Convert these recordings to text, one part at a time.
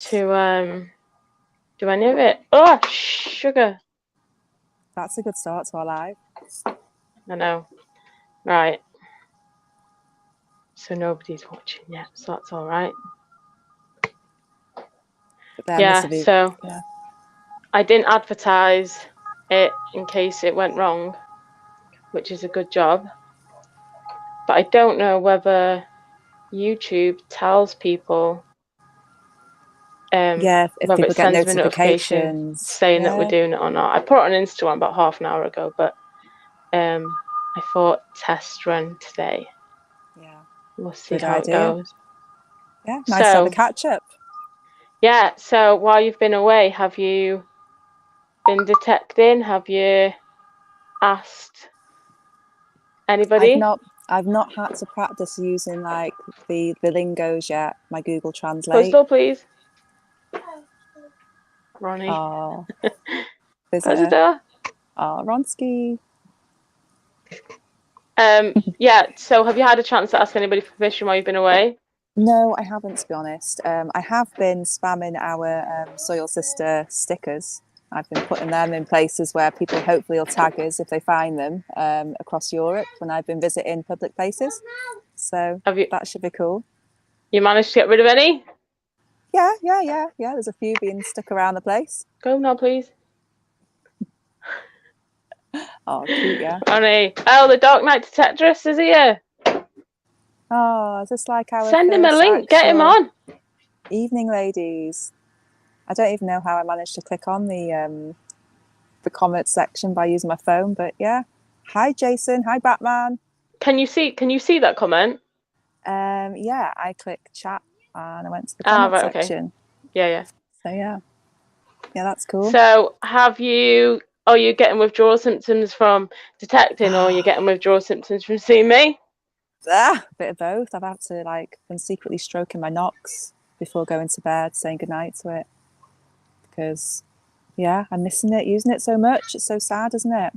to do any of it. Oh, sugar. That's a good start to our live. I know. Right. So nobody's watching yet, so that's all right. Yeah, so I didn't advertise it in case it went wrong, which is a good job. But I don't know whether YouTube tells people if people get notifications saying that we're doing it or not. I put it on Instagram about half an hour ago, but I thought test run today. Yeah. We'll see how it goes. Yeah, nice to have a catch up. Yeah, so while you've been away, have you been detecting? Have you asked anybody? I've not had to practice using like the lingos yet. My Google Translate. Close the door, please. Ronnie. Oh, close the door. Oh, Ronsky. Yeah. So, have you had a chance to ask anybody for permission while you've been away? No, I haven't, to be honest. I have been spamming our Soil Sister stickers. I've been putting them in places where people hopefully will tag us if they find them across Europe when I've been visiting public places. So that should be cool. You managed to get rid of any? Yeah. There's a few being stuck around the place. Go now, please. Oh, cute, yeah. Ronnie. Oh, the Dark Knight Detectorist is here. Oh, is this like our Send him a link. Get him on. Evening, ladies. I don't even know how I managed to click on the comment section by using my phone, but yeah. Hi, Jason. Hi, Batman. Can you see that comment? Yeah, I clicked chat and I went to the comment section. Okay. Yeah. So yeah, that's cool. So are you getting withdrawal symptoms from detecting, or are you getting withdrawal symptoms from seeing me? A bit of both. I've had to been secretly stroking my knocks before going to bed, saying goodnight to it, because I'm missing it, using it so much. It's so sad, isn't it?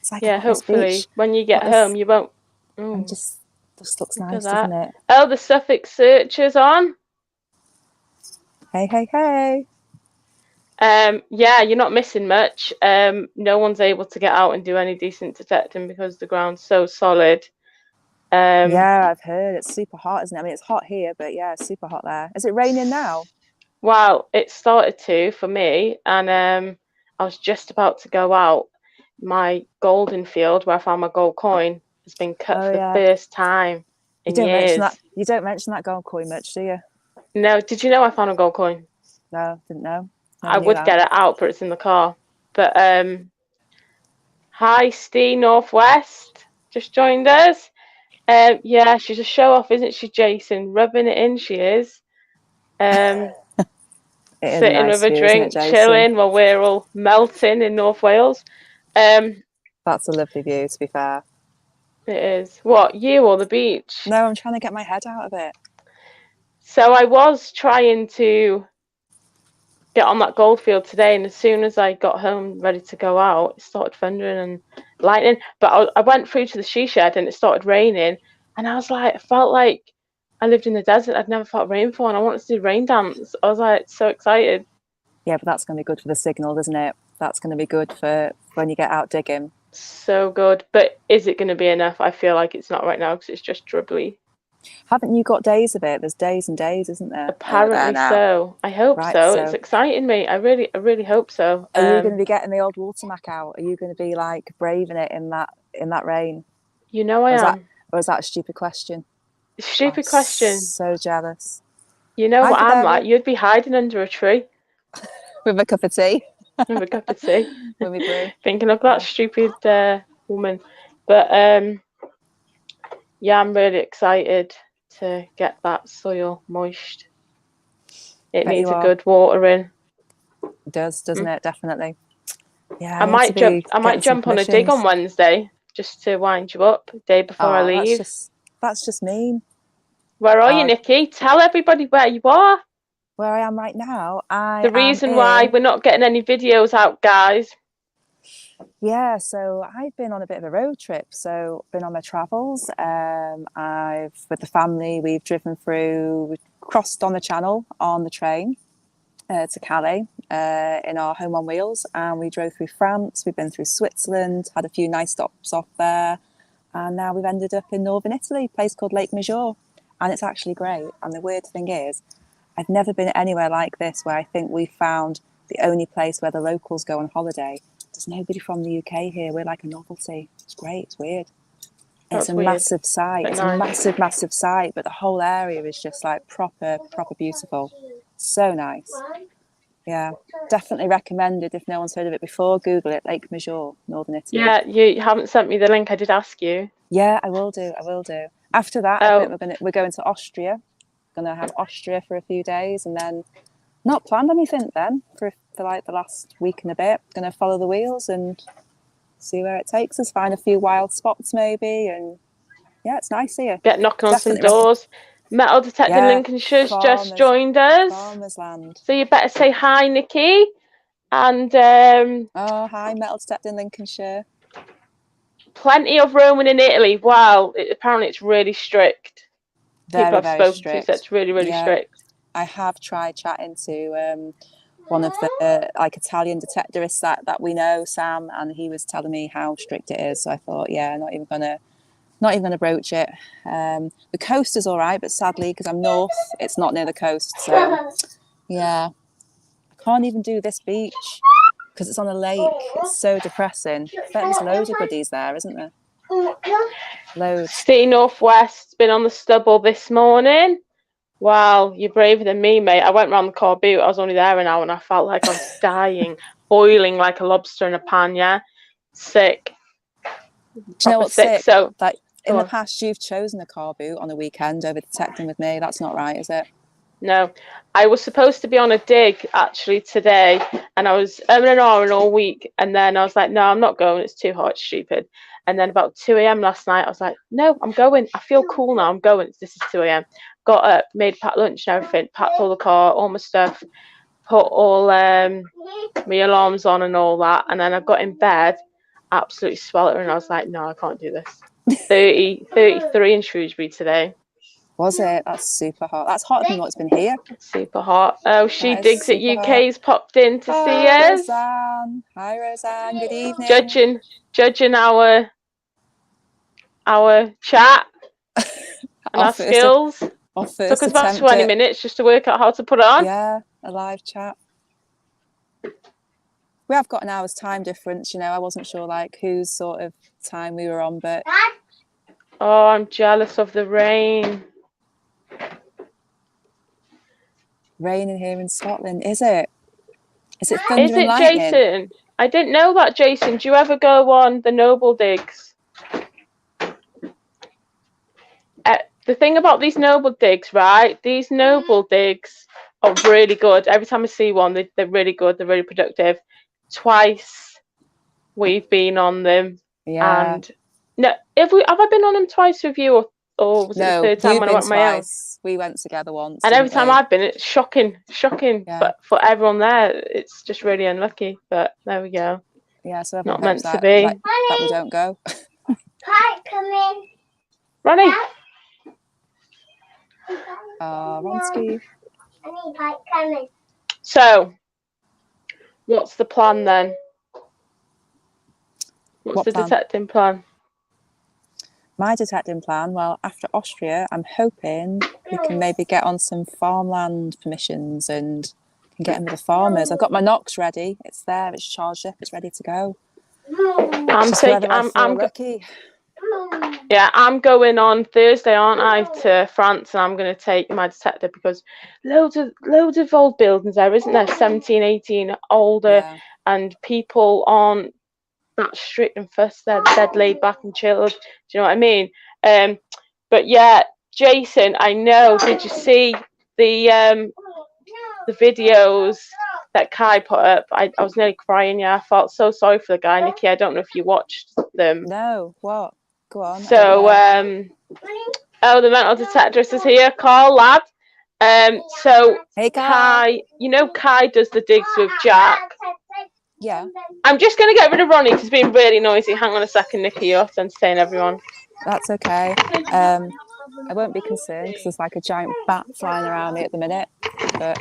It's like hopefully when you get home you won't. And just looks nice, doesn't it? Oh, the Suffolk searcher's on. Hey. Yeah, you're not missing much. No one's able to get out and do any decent detecting because the ground's so solid. Yeah, I've heard it's super hot, isn't it? I mean, it's hot here, but yeah, it's super hot there. Is it raining now? Well, it started to for me, and I was just about to go out. My golden field, where I found my gold coin, has been cut for the first time in years. You don't mention that gold coin much, do you? No. Did you know I found a gold coin? No, didn't know. I would get it out, but it's in the car. But hi, Steve Northwest, just joined us. Yeah, she's a show off, isn't she, Jason? Rubbing it in, she is. Sitting with a drink, chilling while we're all melting in North Wales. That's a lovely view, to be fair. It is. What, you or the beach? No, I'm trying to get my head out of it. So I was trying to get on that goldfield today, and as soon as I got home ready to go out, it started thundering and lightning. But I went through to the she shed and it started raining, and I was like, I felt like I lived in the desert. I'd never felt rain before, and I wanted to do rain dance. I was like so excited. Yeah, but that's going to be good for the signal, isn't it? That's going to be good for when you get out digging. So good. But is it going to be enough? I feel like it's not right now because it's just dribbly. Haven't you got days of it? There's days and days, isn't there? Apparently so. I hope so. It's exciting me. I really hope so. Are you going to be getting the old water mac out? Are you going to be like braving it in that rain? You know I am. Or is that a stupid question? Stupid question. So jealous. You know what I'm like? You'd be hiding under a tree. With a cup of tea. With a cup of tea. With me brew. Thinking of that stupid woman. But yeah, I'm really excited to get that soil moist. It needs a good watering. It does, doesn't it? Definitely. Yeah. I might jump on a dig on Wednesday just to wind you up the day before I leave. That's just mean. Where are you, Nikki? Tell everybody where you are. Where I am right now, the reason why we're not getting any videos out, guys. Yeah, so I've been on a bit of a road trip. So been on my travels. With the family, we've driven through, we crossed on the Channel on the train. to Calais in our Home on Wheels, and we drove through France. We've been through Switzerland, had a few nice stops off there, and now we've ended up in northern Italy, a place called Lake Maggiore, and it's actually great. And the weird thing is, I've never been anywhere like this where I think we found the only place where the locals go on holiday. There's nobody from the UK here. We're like a novelty. It's great. It's weird. That's it's a weird, massive site. It's nice. a massive, massive site, but the whole area is just like proper beautiful. So nice. Yeah, definitely recommended. If no one's heard of it before, Google it. Lake Maggiore, northern Italy. Yeah, you haven't sent me the link. I did ask you. Yeah, I will do. After that, I think we're going to Austria. Going to have Austria for a few days, and then not planned anything then for like the last week and a bit. Going to follow the wheels and see where it takes us. Find a few wild spots maybe, and yeah, it's nice here. Get knocking on some doors. Metal Detecting Lincolnshire's just joined us. Farmers Land. So you better say hi, Nikki. And oh, hi, Metal Detecting Lincolnshire. Plenty of roaming in Italy. Wow, apparently it's really strict. Very, very strict. So it's really, really strict. I have tried chatting to one of the like Italian detectorists that we know, Sam, and he was telling me how strict it is. So I thought, yeah, not even gonna broach it. The coast is all right, but sadly, because I'm north, it's not near the coast. So yeah, I can't even do this beach because it's on a lake. It's so depressing. I bet there's loads of goodies there, isn't there? Loads. City Northwest, been on the stubble this morning. Wow, you're braver than me, mate. I went round the car boot. I was only there an hour and I felt like I was dying, boiling like a lobster in a pan, yeah? Sick. Do you know what's sick? So, like, in the past, you've chosen a car boot on a weekend over detecting with me. That's not right, is it? No. I was supposed to be on a dig, actually, today, and I was an hour all week, and then I was like, no, I'm not going. It's too hot. It's stupid. And then about 2 a.m. last night, I was like, no, I'm going. I feel cool now. I'm going. This is 2 a.m. Got up, made packed lunch and everything, packed all the car, all my stuff, put all my alarms on and all that. And then I got in bed, absolutely sweltering. I was like, no, I can't do this. 33 in Shrewsbury today. Was it? That's super hot. That's hotter than what's been here. Super hot. Oh, She Digs at UK's popped in to see us. Roseanne. Hi, Roseanne. Good evening. Judging our chat and our skills. Took us about 20 minutes just to work out how to put it on. Yeah, a live chat. We have got an hour's time difference, you know. I wasn't sure like whose sort of time we were on, but oh, I'm jealous of the rain. Raining here in Scotland, is it? Is it thunder and lightning? Is it, Jason? I didn't know that, Jason. Do you ever go on the Noble Digs? The thing about these Noble Digs, right? These Noble Digs are really good. Every time I see one, they're really good. They're really productive. Twice we've been on them. Yeah. And no, have I been on them twice with you, or was it the third time when I went my own? We went together once. And every time I've been, it's shocking. Yeah. But for everyone there, it's just really unlucky. But there we go. Yeah, so not meant to be. That we don't go. Hi, come in. Ronnie. Ronski. I need Pike coming. So, what's the plan then? What's the detecting plan? My detecting plan, well, after Austria, I'm hoping we can maybe get on some farmland permissions and can get in with the farmers. I've got my Knox ready. It's there. It's charged up. It's ready to go. I'm going on Thursday, aren't I, to France, and I'm going to take my detector because loads of old buildings there, isn't there? 17, 18, older, and people aren't that strict and fussed. They're dead laid back and chilled. Do you know what I mean? But yeah, Jason, I know. Did you see the videos that Kai put up? I was nearly crying. Yeah, I felt so sorry for the guy, Nikki. I don't know if you watched them. No, what? Go on. So, the mental detectorist is here, Carl, lad. So, hey, Kai, you know Kai does the digs with Jack. Yeah. I'm just going to get rid of Ronnie because he's being really noisy. Hang on a second, Nikki. You have to entertain everyone. That's okay. I won't be concerned because there's like a giant bat flying around me at the minute. But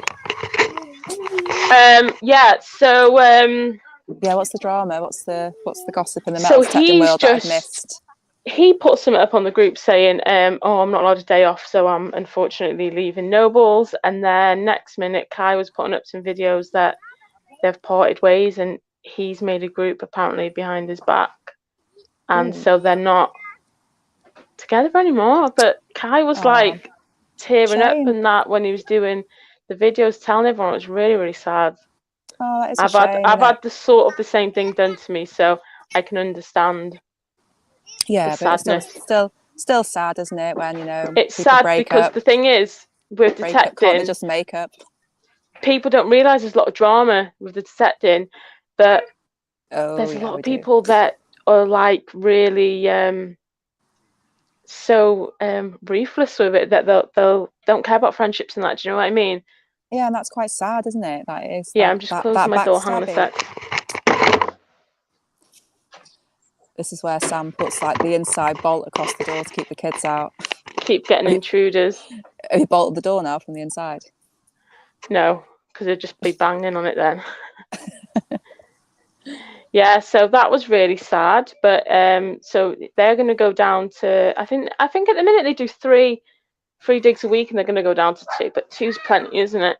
Yeah. So Yeah, what's the drama? What's the gossip in the So metal detecting he's world that I've just missed? he put something up on the group saying, "Oh, I'm not allowed a day off, so I'm unfortunately leaving Nobles." And then next minute, Kai was putting up some videos that they've parted ways, and he's made a group apparently behind his back, and Ooh. so they're not together anymore. But Kai was Aw, like tearing up shame. and that when he was doing the videos, telling everyone it was really, really sad. Oh, that is a shame, I've isn't it? had the sort of the same thing done to me, so I can understand the Yeah, but it's sadness. still sad, isn't it? When It's people sad break because up, the thing is, with can't they detecting, just make up? people don't realise there's a lot of drama with the detecting, but Oh there's a yeah, lot we of do. people that are like really so ruthless with it that they'll don't care about friendships and that. Do you know what I mean? Yeah, and that's quite sad, isn't it? That is Yeah, I'm just closing that my door. Hang on a backstabbing. sec. This is where Sam puts like the inside bolt across the door to keep the kids out. Keep getting intruders. Have you bolted the door now from the inside? No, because they'd just be banging on it then. Yeah, so that was really sad. But so they're going to go down to I think at the minute they do three digs a week, and they're going to go down to two. But two's plenty, isn't it?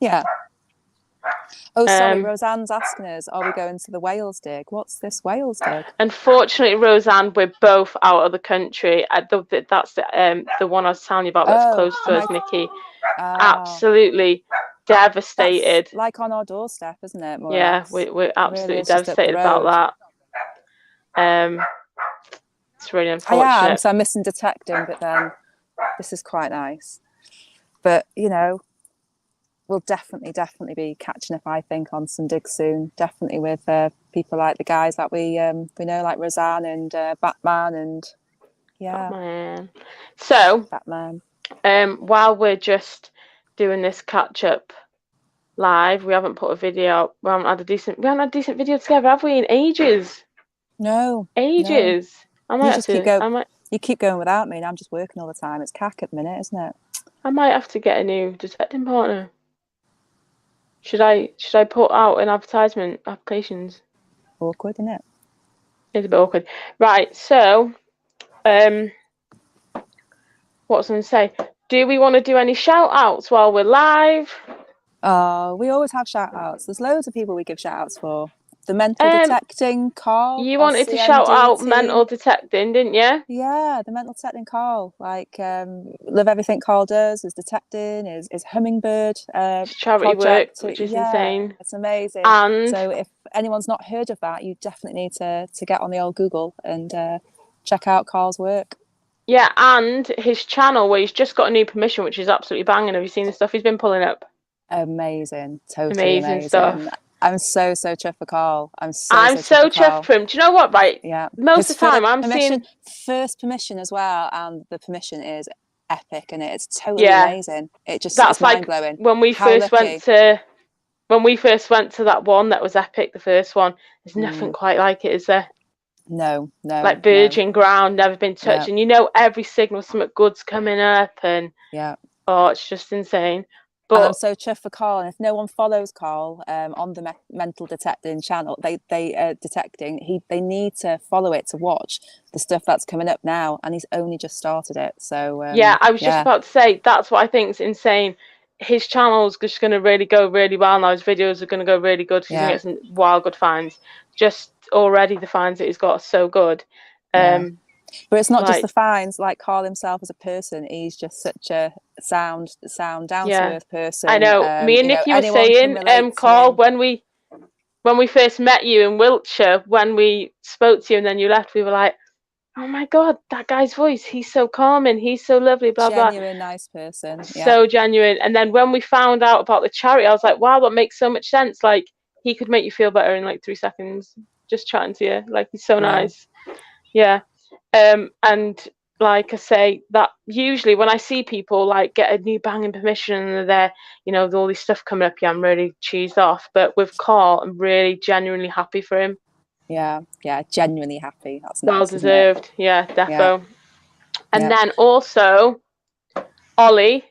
Yeah. Oh, sorry, Um, Roseanne's asking us, are we going to the Wales dig? What's this Wales dig? Unfortunately, Roseanne, we're both out of the country. That's the one I was telling you about that's close to us, Nikki. Absolutely devastated. That's like on our doorstep, isn't it? More or Yeah, less. we're It absolutely really is just up the devastated about road. that. It's really I am, unfortunate. so I'm missing detecting, but then this is quite nice. But we'll definitely be catching up, I think, on some digs soon. Definitely with people like the guys that we know, like Roseanne and Batman, and Batman. So Batman. while we're just doing this catch up live, we haven't put a video out. We haven't had a decent video together, have we, in ages? No. Ages. I might You have just keep to. going. You keep going without me, and I'm just working all the time. It's cack at the minute, isn't it? I might have to get a new detecting partner. Should I put out an advertisement applications? Awkward, isn't it? It's a bit awkward. Right, so what was I going to say? Do we want to do any shout outs while we're live? We always have shout outs. There's loads of people we give shout outs for. The mental detecting, Carl. You wanted to shout out mental detecting, didn't you? Yeah, the mental detecting Carl. Like, love everything Carl does. His detecting, his hummingbird charity project. work, which is insane. It's amazing. And so if anyone's not heard of that, you definitely need to get on the old Google and check out Carl's work. Yeah, and his channel where he's just got a new permission, which is absolutely banging. Have you seen the stuff he's been pulling up? Amazing, totally amazing stuff. I'm so chuffed for Carl. I'm so chuffed for him. Do you know what? Right, yeah. Most of the time I'm seeing first permission as well, and the permission is epic, and it's totally amazing. It just that's is mind blowing. When we first went to that one that was epic, the first one. There's nothing quite like it, is there? No. Like virgin ground, never been touched, and every signal something good's coming up, and it's just insane. But and I'm so chuffed for Carl, and if no one follows Carl on the mental detecting channel, they detecting, they need to follow it to watch the stuff that's coming up now, and he's only just started it. So I was just about to say that's what I think is insane. His channel's just going to really go really well now. His videos are going to go really good. He's going to get some wild good finds. Just already the finds that he's got are so good. But it's not just the finds. Like Carl himself as a person, he's just such a sound, down to earth person. I know. Me and Nikki were saying, Carl, when we first met you in Wiltshire, when we spoke to you and then you left, we were like, oh my God, that guy's voice, he's so calming, he's so lovely, blah, blah. Genuine, nice person. So genuine. And then when we found out about the charity, I was like, wow, that makes so much sense. Like, he could make you feel better in like 3 seconds, just chatting to you. Like, he's so nice. Yeah. And like I say, that usually when I see people like get a new banging permission and they're with all this stuff coming up, I'm really cheesed off. But with Carl, I'm really genuinely happy for him. Yeah, genuinely happy. That's well nice, deserved. Yeah, defo. Yeah. And then also Ollie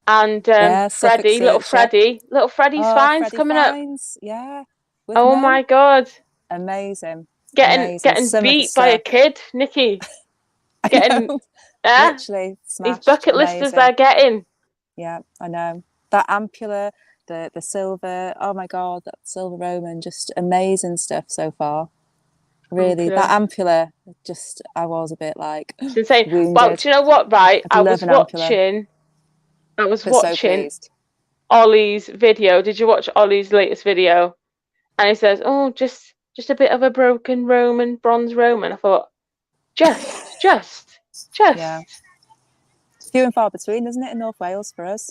And Yeah, Suffolk Freddie, little Searcher. Freddie's Oh, fines Freddie coming up. Fines. Yeah. With Oh Mo. my God. Amazing. Getting Some of the beat by a stuff. kid, Nikki. I Getting know. yeah. Literally These smashed. bucket listers Amazing. they're getting. Yeah, I know. That Ampula, the silver, oh my God, that silver Roman, just amazing stuff so far. Really, that Ampula, just, I was a bit like It's insane. wounded. Well, do you know what, right? I was watching so pleased. Ollie's video. Did you watch Ollie's latest video? And he says, "Oh, just a bit of a broken Roman, bronze Roman." I thought, just. Yeah. It's few and far between, isn't it, in North Wales for us?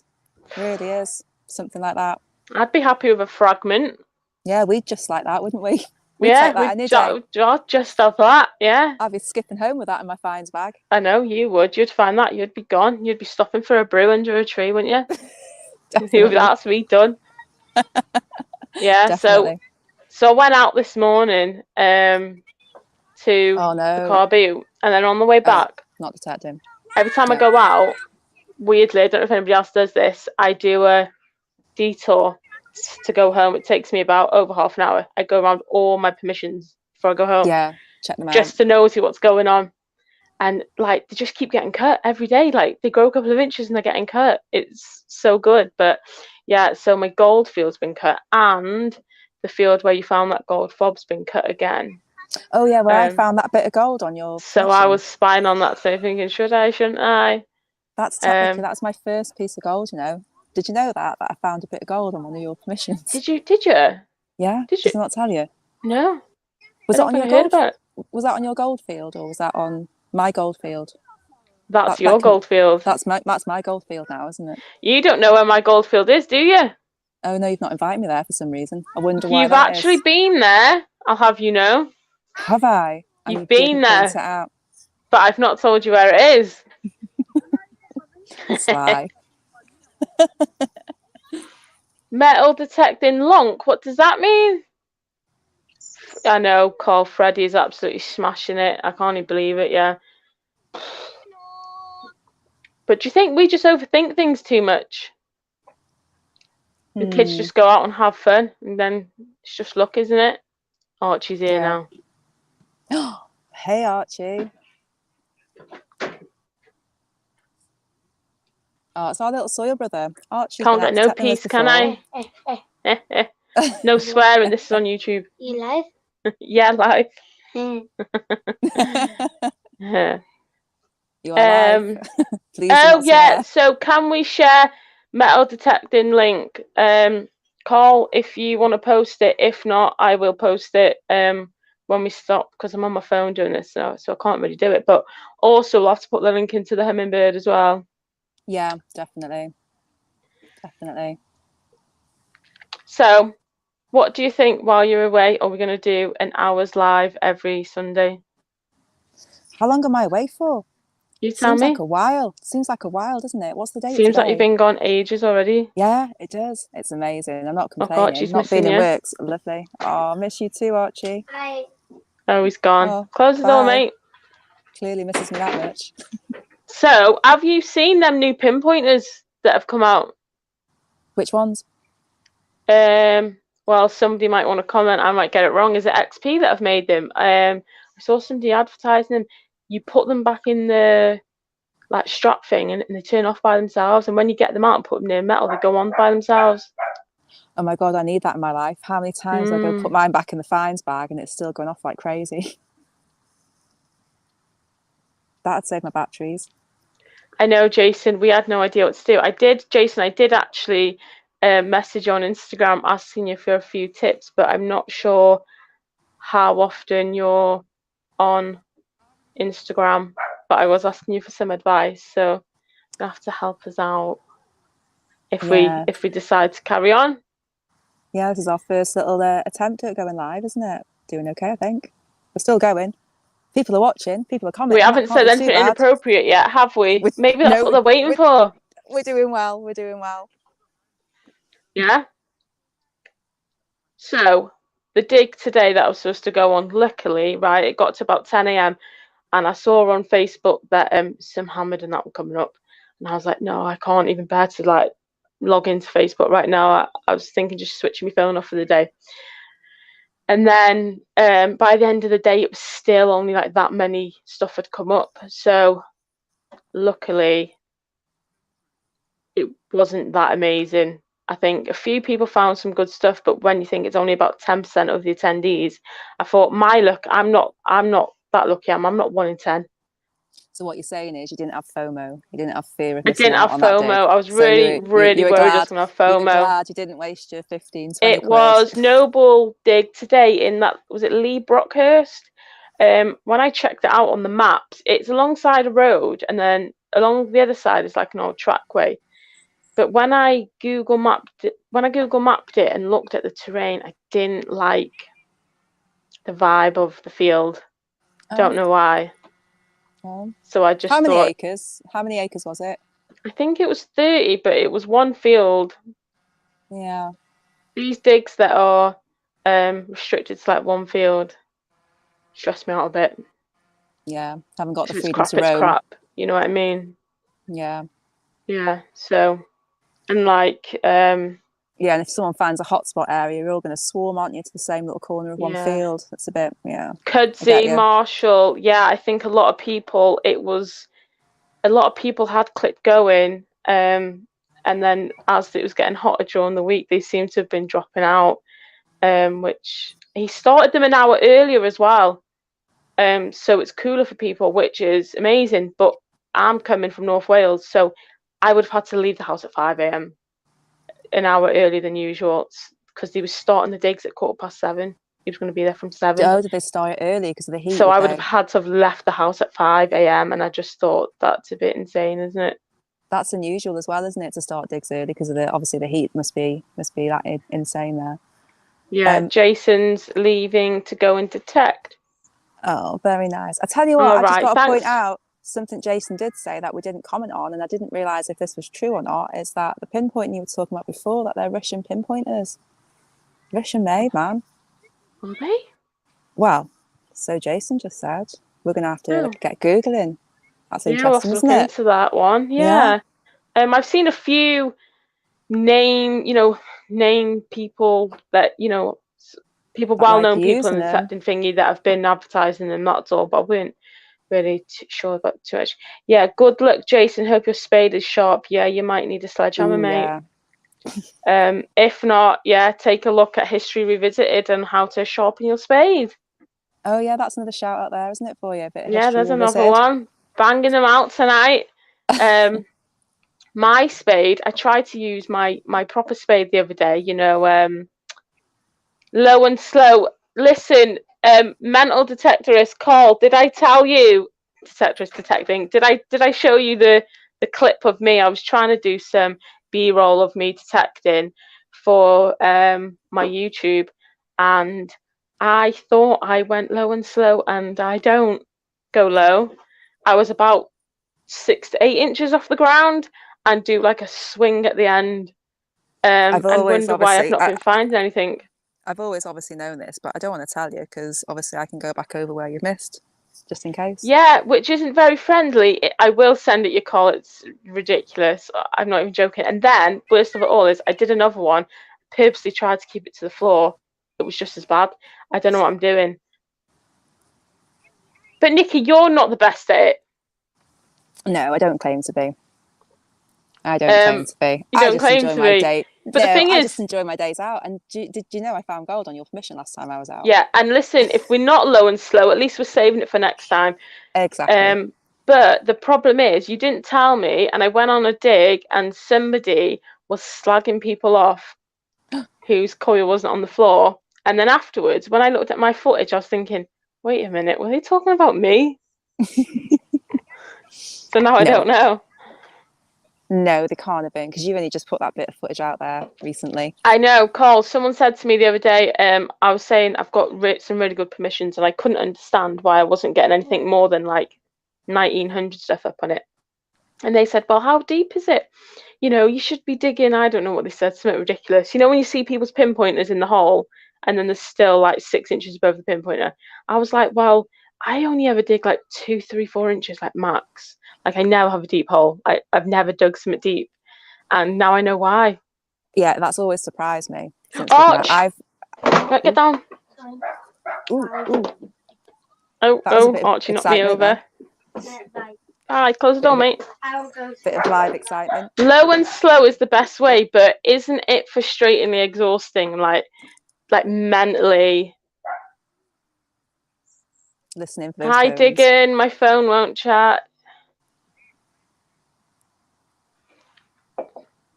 It really is. Something like that. I'd be happy with a fragment. Yeah, we'd just like that, wouldn't we? We'd take that any day. Just of that, yeah. I'd be skipping home with that in my fines bag. I know you would. You'd find that. You'd be gone. You'd be stopping for a brew under a tree, wouldn't you? Definitely. That's me done. Yeah. Definitely. So I went out this morning to the car boot, and then on the way back, not detecting. Every time I go out, weirdly, I don't know if anybody else does this, I do a detour to go home. It takes me about over half an hour. I go around all my permissions before I go home. Yeah, check them out. Just to nosy what's going on. And like they just keep getting cut every day. Like they grow a couple of inches and they're getting cut. It's so good. But yeah, so my gold field's been cut, and the field where you found that gold fob's been cut again. Oh yeah, where I found that bit of gold on your So I was spying on that, so thinking, should I, shouldn't I? That's technically that's my first piece of gold, you know. Did you know that I found a bit of gold on one of your permissions? Did you? Yeah. Did you? Did I not tell you? No. Was that on your gold? Was that on your gold field, or was that on my gold field? That's your gold field. That's my gold field now, isn't it? You don't know where my gold field is, do you? Oh no, you've not invited me there for some reason. I wonder why. You've actually been there. I'll have you know. Have I? You've been there, point it out. But I've not told you where it is. Sly. Metal detecting lonk. What does that mean? I know. Carl Freddy is absolutely smashing it. I can't even believe it. Yeah. But do you think we just overthink things too much? The kids just go out and have fun, and then it's just luck, isn't it? Archie's here now. Hey, Archie. Oh, it's our little soil brother. Archie. Can't get no peace, can I? No swearing. This is on YouTube. You live? Yeah, live. Yeah. You are live. Yeah. So can we share metal detecting link? Carl, if you want to post it. If not, I will post it when we stop, because I'm on my phone doing this now, so I can't really do it. But also, we'll have to put the link into the Hummingbird as well. Yeah, definitely. So, what do you think while you're away? Are we going to do an hour's live every Sunday? How long am I away for? You tell me. Seems like a while. Seems like a while, doesn't it? What's the date? Seems like you've been gone ages already. Yeah, it does. It's amazing. I'm not complaining. Archie's not being missing in you. work's lovely. Oh, I miss you too, Archie. Bye. Oh, he's gone. Close the door, mate. Clearly misses me that much. So, have you seen them new pinpointers that have come out? Which ones? Well, somebody might want to comment. I might get it wrong. Is it XP that have made them? I saw somebody advertising them. You put them back in the like strap thing, and they turn off by themselves. And when you get them out and put them near metal, they go on by themselves. Oh my God, I need that in my life. How many times I go put mine back in the fines bag and it's still going off like crazy? That'd save my batteries. I know, Jason. We had no idea what to do. I did actually message on Instagram asking you for a few tips, but I'm not sure how often you're on Instagram. But I was asking you for some advice, so you have to help us out if we decide to carry on. Yeah, this is our first little attempt at going live, isn't it? Doing okay, I think. We're still going. People are watching. People are commenting. We haven't said anything inappropriate yet, have we? Maybe that's what they're waiting for. We're doing well. We're doing well. Yeah. So the dig today that I was supposed to go on, luckily, right, it got to about 10 a.m. and I saw on Facebook that Sim Hamid and that were coming up. And I was like, no, I can't even bear to like log into Facebook right now. I was thinking just switching my phone off for the day. And then by the end of the day, it was still only like that many stuff had come up. So luckily, it wasn't that amazing. I think a few people found some good stuff, but when you think it's only about 10% of the attendees, I thought, my luck, I'm not that lucky. I'm not 1 in 10. So what you're saying is you didn't have FOMO. You didn't have fear of I missing didn't out have on that dig. FOMO. I was So really, really you were worried I was glad. going to have You were FOMO. glad you didn't waste your 15, 20 It quid. was Noble Dig today in that, was it Lee Brockhurst? When I checked it out on the maps, it's alongside a road, and then along the other side is like an old trackway. But when I Google mapped it and looked at the terrain, I didn't like the vibe of the field. Don't know why. So I just How many thought, acres? How many acres was it? I think it was 30, but it was one field. Yeah. These digs that are restricted to like one field stress me out a bit. Yeah. Haven't got the If it's freedom crap, to it's roam. crap. You know what I mean? Yeah. Yeah. So, and like, yeah, and if someone finds a hotspot area, you're all going to swarm, aren't you, to the same little corner of one yeah. field? That's a bit, yeah. Cudsey, Marshall, yeah, I think a lot of people had clicked going, and then as it was getting hotter during the week, they seem to have been dropping out, which he started them an hour earlier as well, so it's cooler for people, which is amazing. But I'm coming from North Wales, so I would have had to leave the house at 5 a.m. an hour earlier than usual, because he was starting the digs at 7:15. He was going to be there from 7. Oh, did they start early because of the heat? So I would have had to have left the house at 5 a.m. and I just thought that's a bit insane, isn't it? That's unusual as well, isn't it, to start digs early because of obviously the heat must be like insane there. Yeah, Jason's leaving to go and detect. Oh, very nice. I tell you what, I've just got to point out something Jason did say that we didn't comment on, and I didn't realise if this was true or not, is that the pinpointing you were talking about before, that they're Russian pinpointers. Russian made, man. Are they? Well, so Jason just said. We're going to have to get Googling. That's interesting, we'll isn't look it? into that one. Yeah. I've seen a few name people that, people, well-known people in the detecting thingy that have been advertising them, that's all, but I weren't really sure about too much. Yeah, good luck, Jason. Hope your spade is sharp. Yeah, you might need a sledgehammer, mate. If not, take a look at History Revisited and how to sharpen your spade. Oh yeah, that's another shout out there, isn't it, for you? A bit of yeah, there's Revisited. another one. Banging them out tonight. My spade, I tried to use my proper spade the other day, low and slow. Listen, mental detectorist, Carl, did I tell you, detectorist detecting, did I show you the clip of me? I was trying to do some B-roll of me detecting for my YouTube, and I thought I went low and slow, and I don't go low. I was about 6 to 8 inches off the ground and do like a swing at the end, and wonder why I've not been finding anything. I've always obviously known this, but I don't want to tell you because obviously I can go back over where you've missed, just in case. Yeah, which isn't very friendly. I will send it your call. It's ridiculous. I'm not even joking. And then, worst of it all is, I did another one. Purposely tried to keep it to the floor. It was just as bad. I don't know what I'm doing. But Nikki, you're not the best at it. No, I don't claim to be. I don't claim to be. You don't claim to be. But the thing is, I just enjoy my days out. And did you know I found gold on your permission last time I was out? Yeah, and listen, if we're not low and slow, at least we're saving it for next time. Exactly. But the problem is, you didn't tell me, and I went on a dig, and somebody was slagging people off whose coil wasn't on the floor. And then afterwards, when I looked at my footage, I was thinking, wait a minute, were they talking about me? So now I don't know. No, they can't have been, because you only just put that bit of footage out there recently. I know, Carl. Someone said to me the other day, I was saying I've got some really good permissions, and I couldn't understand why I wasn't getting anything more than like 1900 stuff up on it. And they said, well, how deep is it? You should be digging, I don't know what they said, something ridiculous. When you see people's pinpointers in the hole, and then there's still like 6 inches above the pinpointer. I was like, well, I only ever dig like 2, 3, 4 inches, like max. Like I never have a deep hole. I've never dug something deep, and now I know why. Yeah, that's always surprised me since we've met. Arch, right, get down. Ooh, Oh, that was a bit of Archie knocked me excitement over. Alright, close the door, mate. bit of live excitement. Low and slow is the best way, but isn't it frustratingly exhausting? Like mentally. Listening for those Hi, tones. Diggin. My phone won't chat.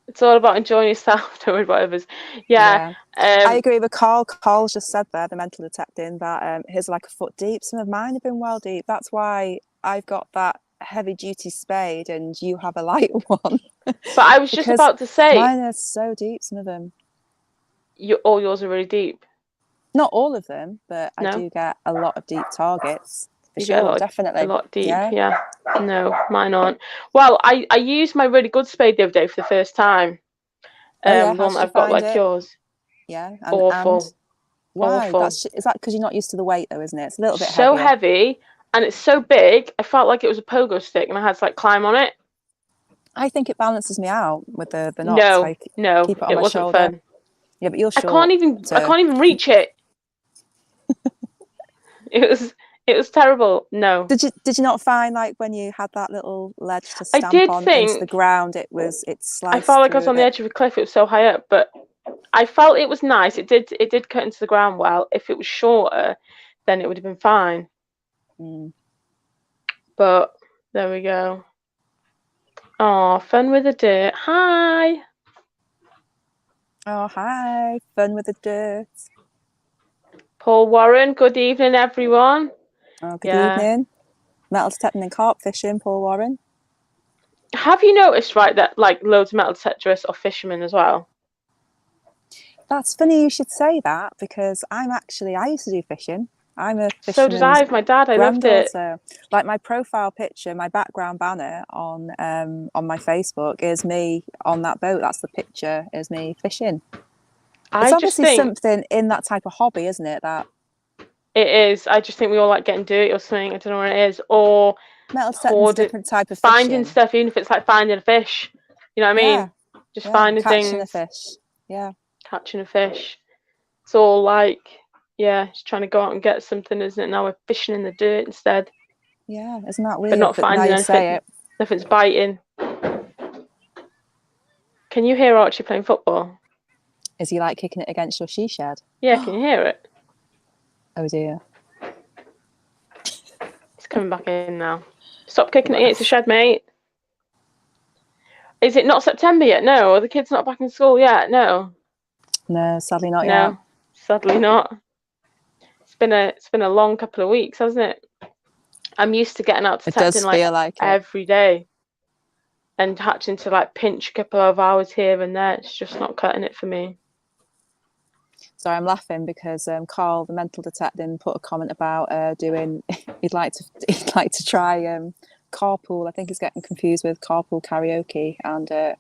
It's all about enjoying yourself. Don't worry about others. Yeah. I agree with Carl. Carl's just said there, the mental detecting, that his are like a foot deep. Some of mine have been well deep. That's why I've got that heavy duty spade and you have a light one. But I was just about to say, mine are so deep, some of them. All yours are really deep. Not all of them, but No? I do get a lot of deep targets. For You sure, get a lot, definitely. A lot deep, yeah. No, mine aren't. Well, I used my really good spade the other day for the first time. The one that I've got like yours. Yeah. Awful. And why? Awful. Is that because you're not used to the weight though, isn't it? It's a little bit so heavier. Heavy, and it's so big. I felt like it was a pogo stick, and I had to like climb on it. I think it balances me out with the knots. No, keep it on it my wasn't shoulder. fun. Yeah, but you're short. I can't even reach it. It was terrible. No. Did you not find like when you had that little ledge to stamp on into the ground, it sliced? I felt like I was on the edge of a cliff. It was so high up, but I felt it was nice. It did cut into the ground well. If it was shorter, then it would have been fine. But there we go. Oh, fun with the dirt. Hi. Oh, hi. Fun with the dirt. Paul Warren, good evening, everyone. Oh, good evening. Metal detecting and carp fishing, Paul Warren. Have you noticed, right, that like loads of metal detectorists are fishermen as well? That's funny you should say that, because I used to do fishing. I'm a fisherman's So did I with my dad. I loved it. Like my profile picture, my background banner on my Facebook is me on that boat. That's the picture, is me fishing. It's obviously something in that type of hobby, isn't it? That it is. I just think we all like getting dirty or something. I don't know what it is. Or metal detecting, a different type of finding fishing. stuff, even if it's like finding a fish. You know what I mean? Just finding catching things. a fish. Yeah. Catching a fish. It's all like, just trying to go out and get something, isn't it? Now we're fishing in the dirt instead. Yeah, isn't that weird? But not finding anything. Nothing's biting. Can you hear Archie playing football? Is he like kicking it against your she shed? Yeah, can you hear it? Oh dear. It's coming back in now. Stop kicking it against the shed, mate. Is it not September yet? No. Are the kids not back in school yet? No. No, sadly not yet. No, sadly not. It's been a long couple of weeks, hasn't it? I'm used to getting out detecting like every day, and hatching to like pinch a couple of hours here and there. It's just not cutting it for me. Sorry, I'm laughing because Carl, the mental detecting, put a comment about doing. He'd like to try carpool. I think he's getting confused with carpool karaoke and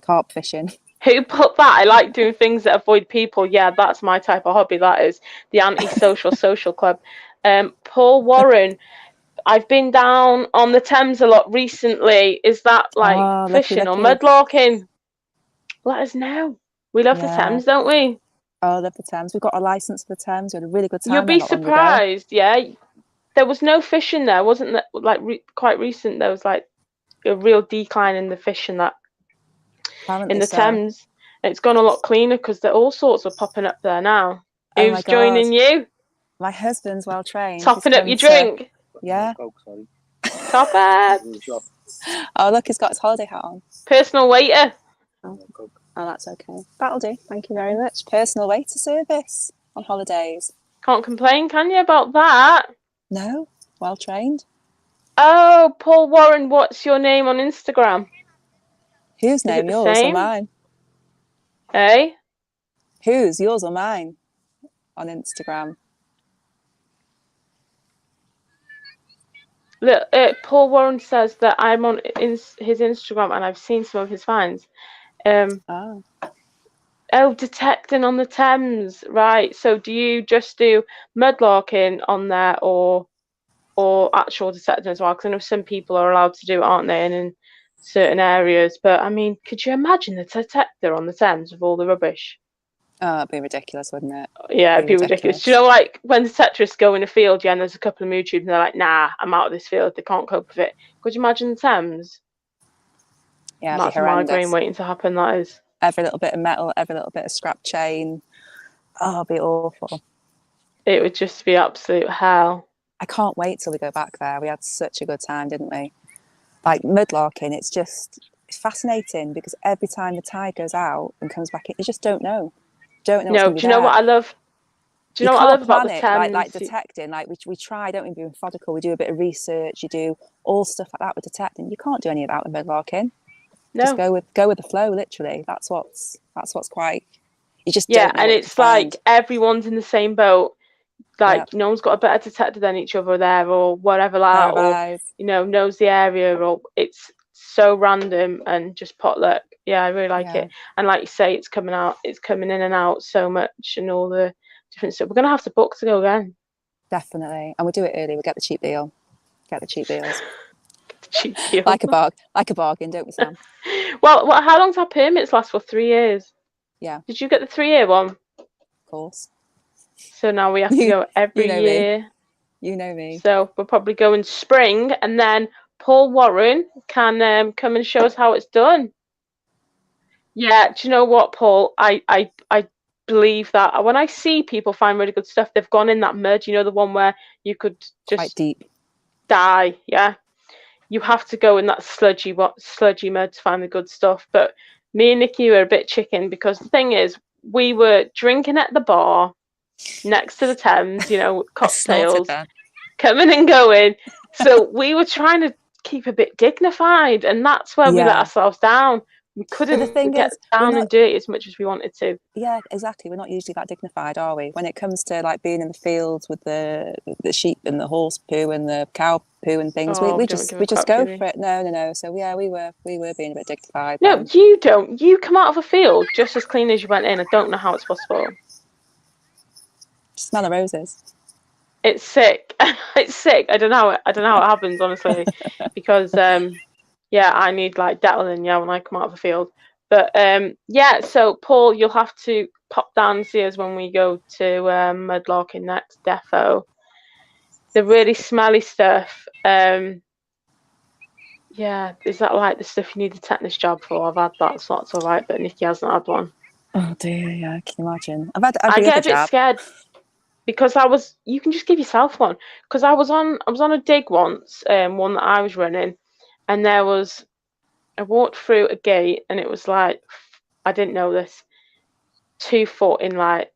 carp fishing. Who put that? I like doing things that avoid people. Yeah, that's my type of hobby. That is the anti-social social club. Paul Warren, I've been down on the Thames a lot recently. Is that like fishing or mudlarking? Let us know. We love the Thames, don't we? Oh, I love the Thames. We've got a license for the Thames. We had a really good time. You'll be surprised. Yeah, there was no fishing there, wasn't that? Like quite recent, there was like a real decline in the fishing that in the Thames. It's gone a lot cleaner because all sorts are popping up there now. Who's joining you? My husband's well trained. Topping up your drink. Yeah. Top up. Oh, look, he's got his holiday hat on. Personal waiter. Oh, that's okay. That'll do. Thank you very much. Personal waiter service on holidays. Can't complain, can you, about that? No. Well trained. Oh, Paul Warren, what's your name on Instagram? Whose name? Yours or mine? Hey? Whose? Yours or mine? On Instagram. Look, Paul Warren says that I'm on his Instagram and I've seen some of his finds. Oh, detecting on the Thames, right? So do you just do mudlarking on there, or or actual detecting as well? Because I know some people are allowed to do it, aren't they? And in certain areas. But I mean, could you imagine the detector on the Thames with all the rubbish? Oh, it'd be ridiculous, wouldn't it? Yeah, It'd it'd be ridiculous. Do you know, like when detectorists go in a field, yeah, and there's a couple of mood tubes, and they're like, "Nah, I'm out of this field. They can't cope with it." Could you imagine the Thames? Yeah, it'd be That's a migraine horrendous. waiting to happen. That is. Every little bit of metal, every little bit of scrap chain. Oh, it'd be awful. It would just be absolute hell. I can't wait till we go back there. We had such a good time, didn't we? Like mudlarking, it's fascinating because every time the tide goes out and comes back in, you just don't know. Don't know what's No, going to do be you know there. what I love? Do you You know what I can't love about plan the it like Thames? detecting. Like we try, don't we? Be methodical. We do a bit of research. You do all stuff like that with detecting. You can't do any of that with mudlarking. Just No. go with the flow. Literally, that's what's quite. You just Yeah, don't know and what you can it's like find. everyone's in the same boat. Yep. Like no one's got a better detector than each other there, or whatever, Pair like, of or eyes. knows the area, or it's so random and just potluck. Yeah, I really like Yeah, it. And like you say, it's coming in and out so much, and all the different stuff. We're gonna have to book to go again. definitely. And we do it early. We get the cheap deal. Get the cheap deals. Cheap deal. Like a bargain, don't we, Sam? Well, how long's our permits last for? 3 years. Yeah, Did you get the 3 year one? of course. So now we have to You go you every know me. year. You know me. So we'll probably go in spring, and then Paul Warren can come and show us how it's done. Yeah, do you know what, Paul? I believe that when I see people find really good stuff, they've gone in that mud. You know, the one where you could Quite just deep. die. Yeah, you have to go in that sludgy mud to find the good stuff. But me and Nikki were a bit chicken because the thing is, we were drinking at the bar next to the Thames. You know, I snorted cocktails then. coming and going. So we were trying to keep a bit dignified, and that's where we let Yeah. ourselves down. We But the couldn't thing get is, we're down not. and dirty as much as we wanted to. Yeah, exactly. We're not usually that dignified, are we? When it comes to like being in the fields with the sheep and the horse poo and the cow poo and things, Oh, we don't give a we just crap, do go we? for it. No. So yeah, we were being a bit dignified No, then. you don't. You come out of a field just as clean as you went in. I don't know how it's possible. Smell of roses. It's sick. It's sick. I don't know how it happens, honestly, because yeah, I need like Dettling, yeah, when I come out of the field. But yeah, so Paul, you'll have to pop down and see us when we go to Mudlarking next defo. The really smelly stuff. Yeah, is that like the stuff you need a tetanus jab for? I've had that, so that's all right. But Nikki hasn't had one. Oh dear, yeah, can you imagine? I've had I every get other a bit jab. scared because you can just give yourself one, because I was on a dig once, one that I was running, and I walked through a gate, and it was like, I didn't know this, 2 foot in like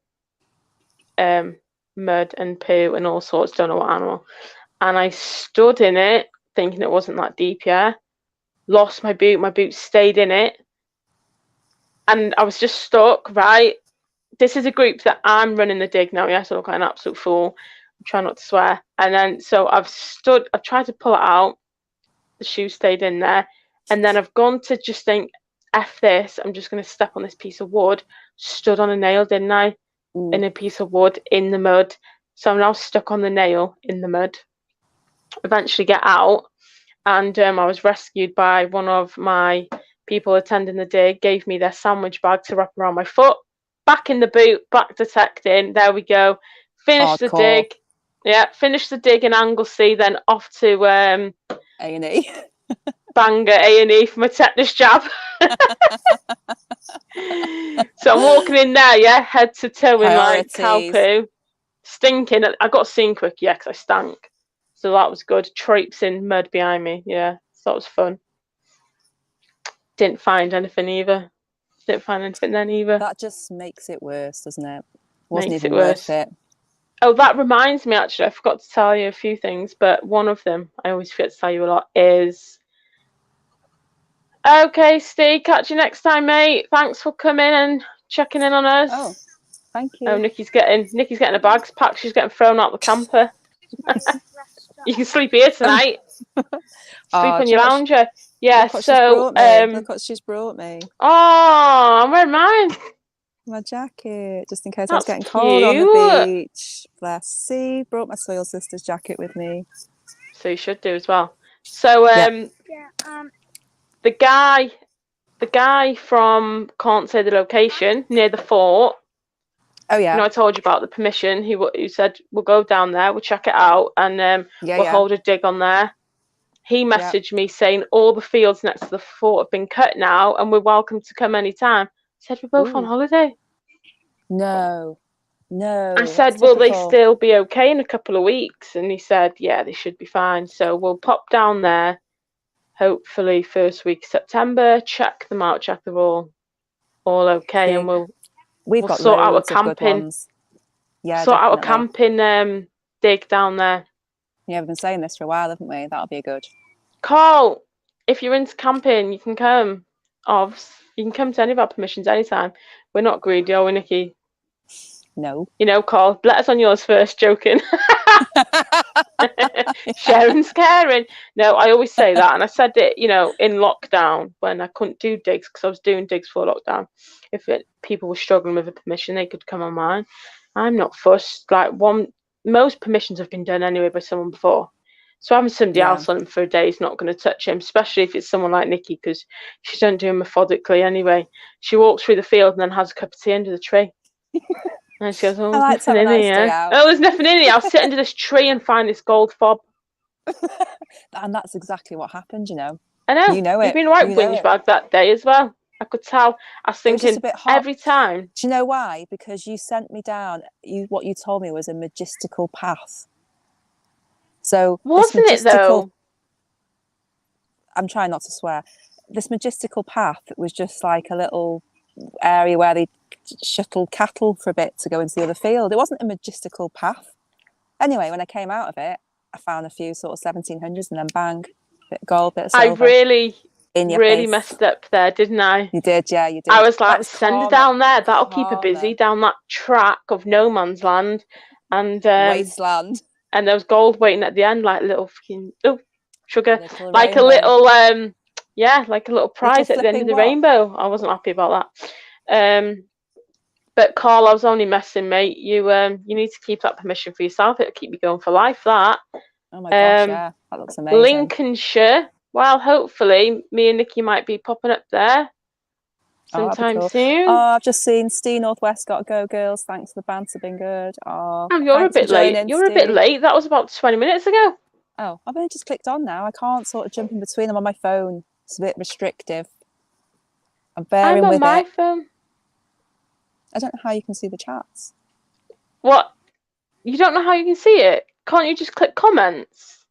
mud and poo and all sorts, don't know what animal, and I stood in it thinking it wasn't that deep. Yeah, lost my boot stayed in it, and I was just stuck. Right, this is a group that I'm running the dig now. Yes, I look like an absolute fool. I'm trying not to swear. And then so I've tried to pull it out. The shoe stayed in there. And then I've gone to just think, F this, I'm just gonna step on this piece of wood. Stood on a nail, didn't I? Mm. In a piece of wood in the mud. So I'm now stuck on the nail in the mud. Eventually get out, and I was rescued by one of my people attending the dig, gave me their sandwich bag to wrap around my foot. Back in the boot, back detecting. There we go. Finish the Hardcore. dig. Yeah, finish the dig in Anglesey, then off to A&E. Bangor A&E for my tetanus jab. So I'm walking in there, yeah, head to toe in like cow Priorities. poo, stinking. I got seen quick, yeah, because I stank. So that was good. Traipsing mud behind me, yeah, so that was fun. Didn't find anything either. Didn't find anything then either. That just makes it worse, doesn't it? Wasn't Makes it even worth worse. it. Oh, that reminds me, actually, I forgot to tell you a few things, but one of them, I always forget to tell you a lot, is okay, Steve, catch you next time, mate. Thanks for coming and checking in on us. Oh, thank Oh, you. Nikki's getting a bags packed. She's getting thrown out the camper. You can sleep here tonight. Sleep Oh, on do you your know lounger. Yeah. look what she's So, brought me. Look what she's brought me. oh, I'm wearing mine. My jacket, just in case I was That's getting cold on the cute. beach. Bless. See, brought my soil sister's jacket with me. So you should do as well. So the guy from can't say the location near the fort. Oh yeah. You know, I told you about the permission. He said we'll go down there, we'll check it out, and we'll hold a dig on there. He messaged me saying all the fields next to the fort have been cut now, and we're welcome to come anytime. I said we're both on holiday. No. I said, will they still be okay in a couple of weeks? And he said, yeah, they should be fine. So we'll pop down there, hopefully first week of September, check them out, check they're all okay, and we'll got sort out a loads of good camping. ones. Yeah, sort definitely. out a camping dig down there. Yeah, we've been saying this for a while, haven't we? That'll be good. Carl, if you're into camping, you can come. You can come to any of our permissions anytime. We're not greedy, are we, Nikki? No. You know, Carl, let us on yours first, joking. Sharon's caring. No, I always say that, and I said it, you know, in lockdown when I couldn't do digs because I was doing digs for lockdown. If people were struggling with a permission, they could come on mine. I'm not fussed. Like most permissions have been done anyway by someone before, so having somebody else on him for a day is not going to touch him, especially if it's someone like Nikki, because she doesn't do him methodically anyway. She walks through the field and then has a cup of tea under the tree. And she goes, oh, there's nothing in here. Oh, there's nothing in here. I'll sit under this tree and find this gold fob. And that's exactly what happened, you know. I know. You know it. You've been right whinge bag that day as well. I could tell. I was thinking every time. Do you know why? Because you sent me down, what you told me was a magistical path. So wasn't it though? I'm trying not to swear. This magistical path was just like a little area where they shuttled cattle for a bit to go into the other field. It wasn't a magistical path. Anyway, when I came out of it, I found a few sort of 1700s and then bang, bit of gold, bit of silver. I really messed up there, didn't I? You did, yeah, you did. I was like, send her down there. That'll keep her busy down that track of no man's land and wasteland. And there was gold waiting at the end, like little fucking sugar, like rainbow. A little like a little prize at the end of the rainbow. I wasn't happy about that. But Carl, I was only messing, mate. You need to keep that permission for yourself. It'll keep you going for life. That. Oh my gosh, yeah, that looks amazing. Lincolnshire. Well, hopefully, me and Nikki might be popping up there sometime soon. Oh, I've just seen Steve Northwest got Go Girls. Thanks, the banter been good. Oh, you're a bit late. You're a bit late. That was about 20 minutes ago. Oh, I've only just clicked on now. I can't sort of jump in between them on my phone. It's a bit restrictive. I'm bearing with it. I'm on my phone. I don't know how you can see the chats. What? You don't know how you can see it? Can't you just click comments?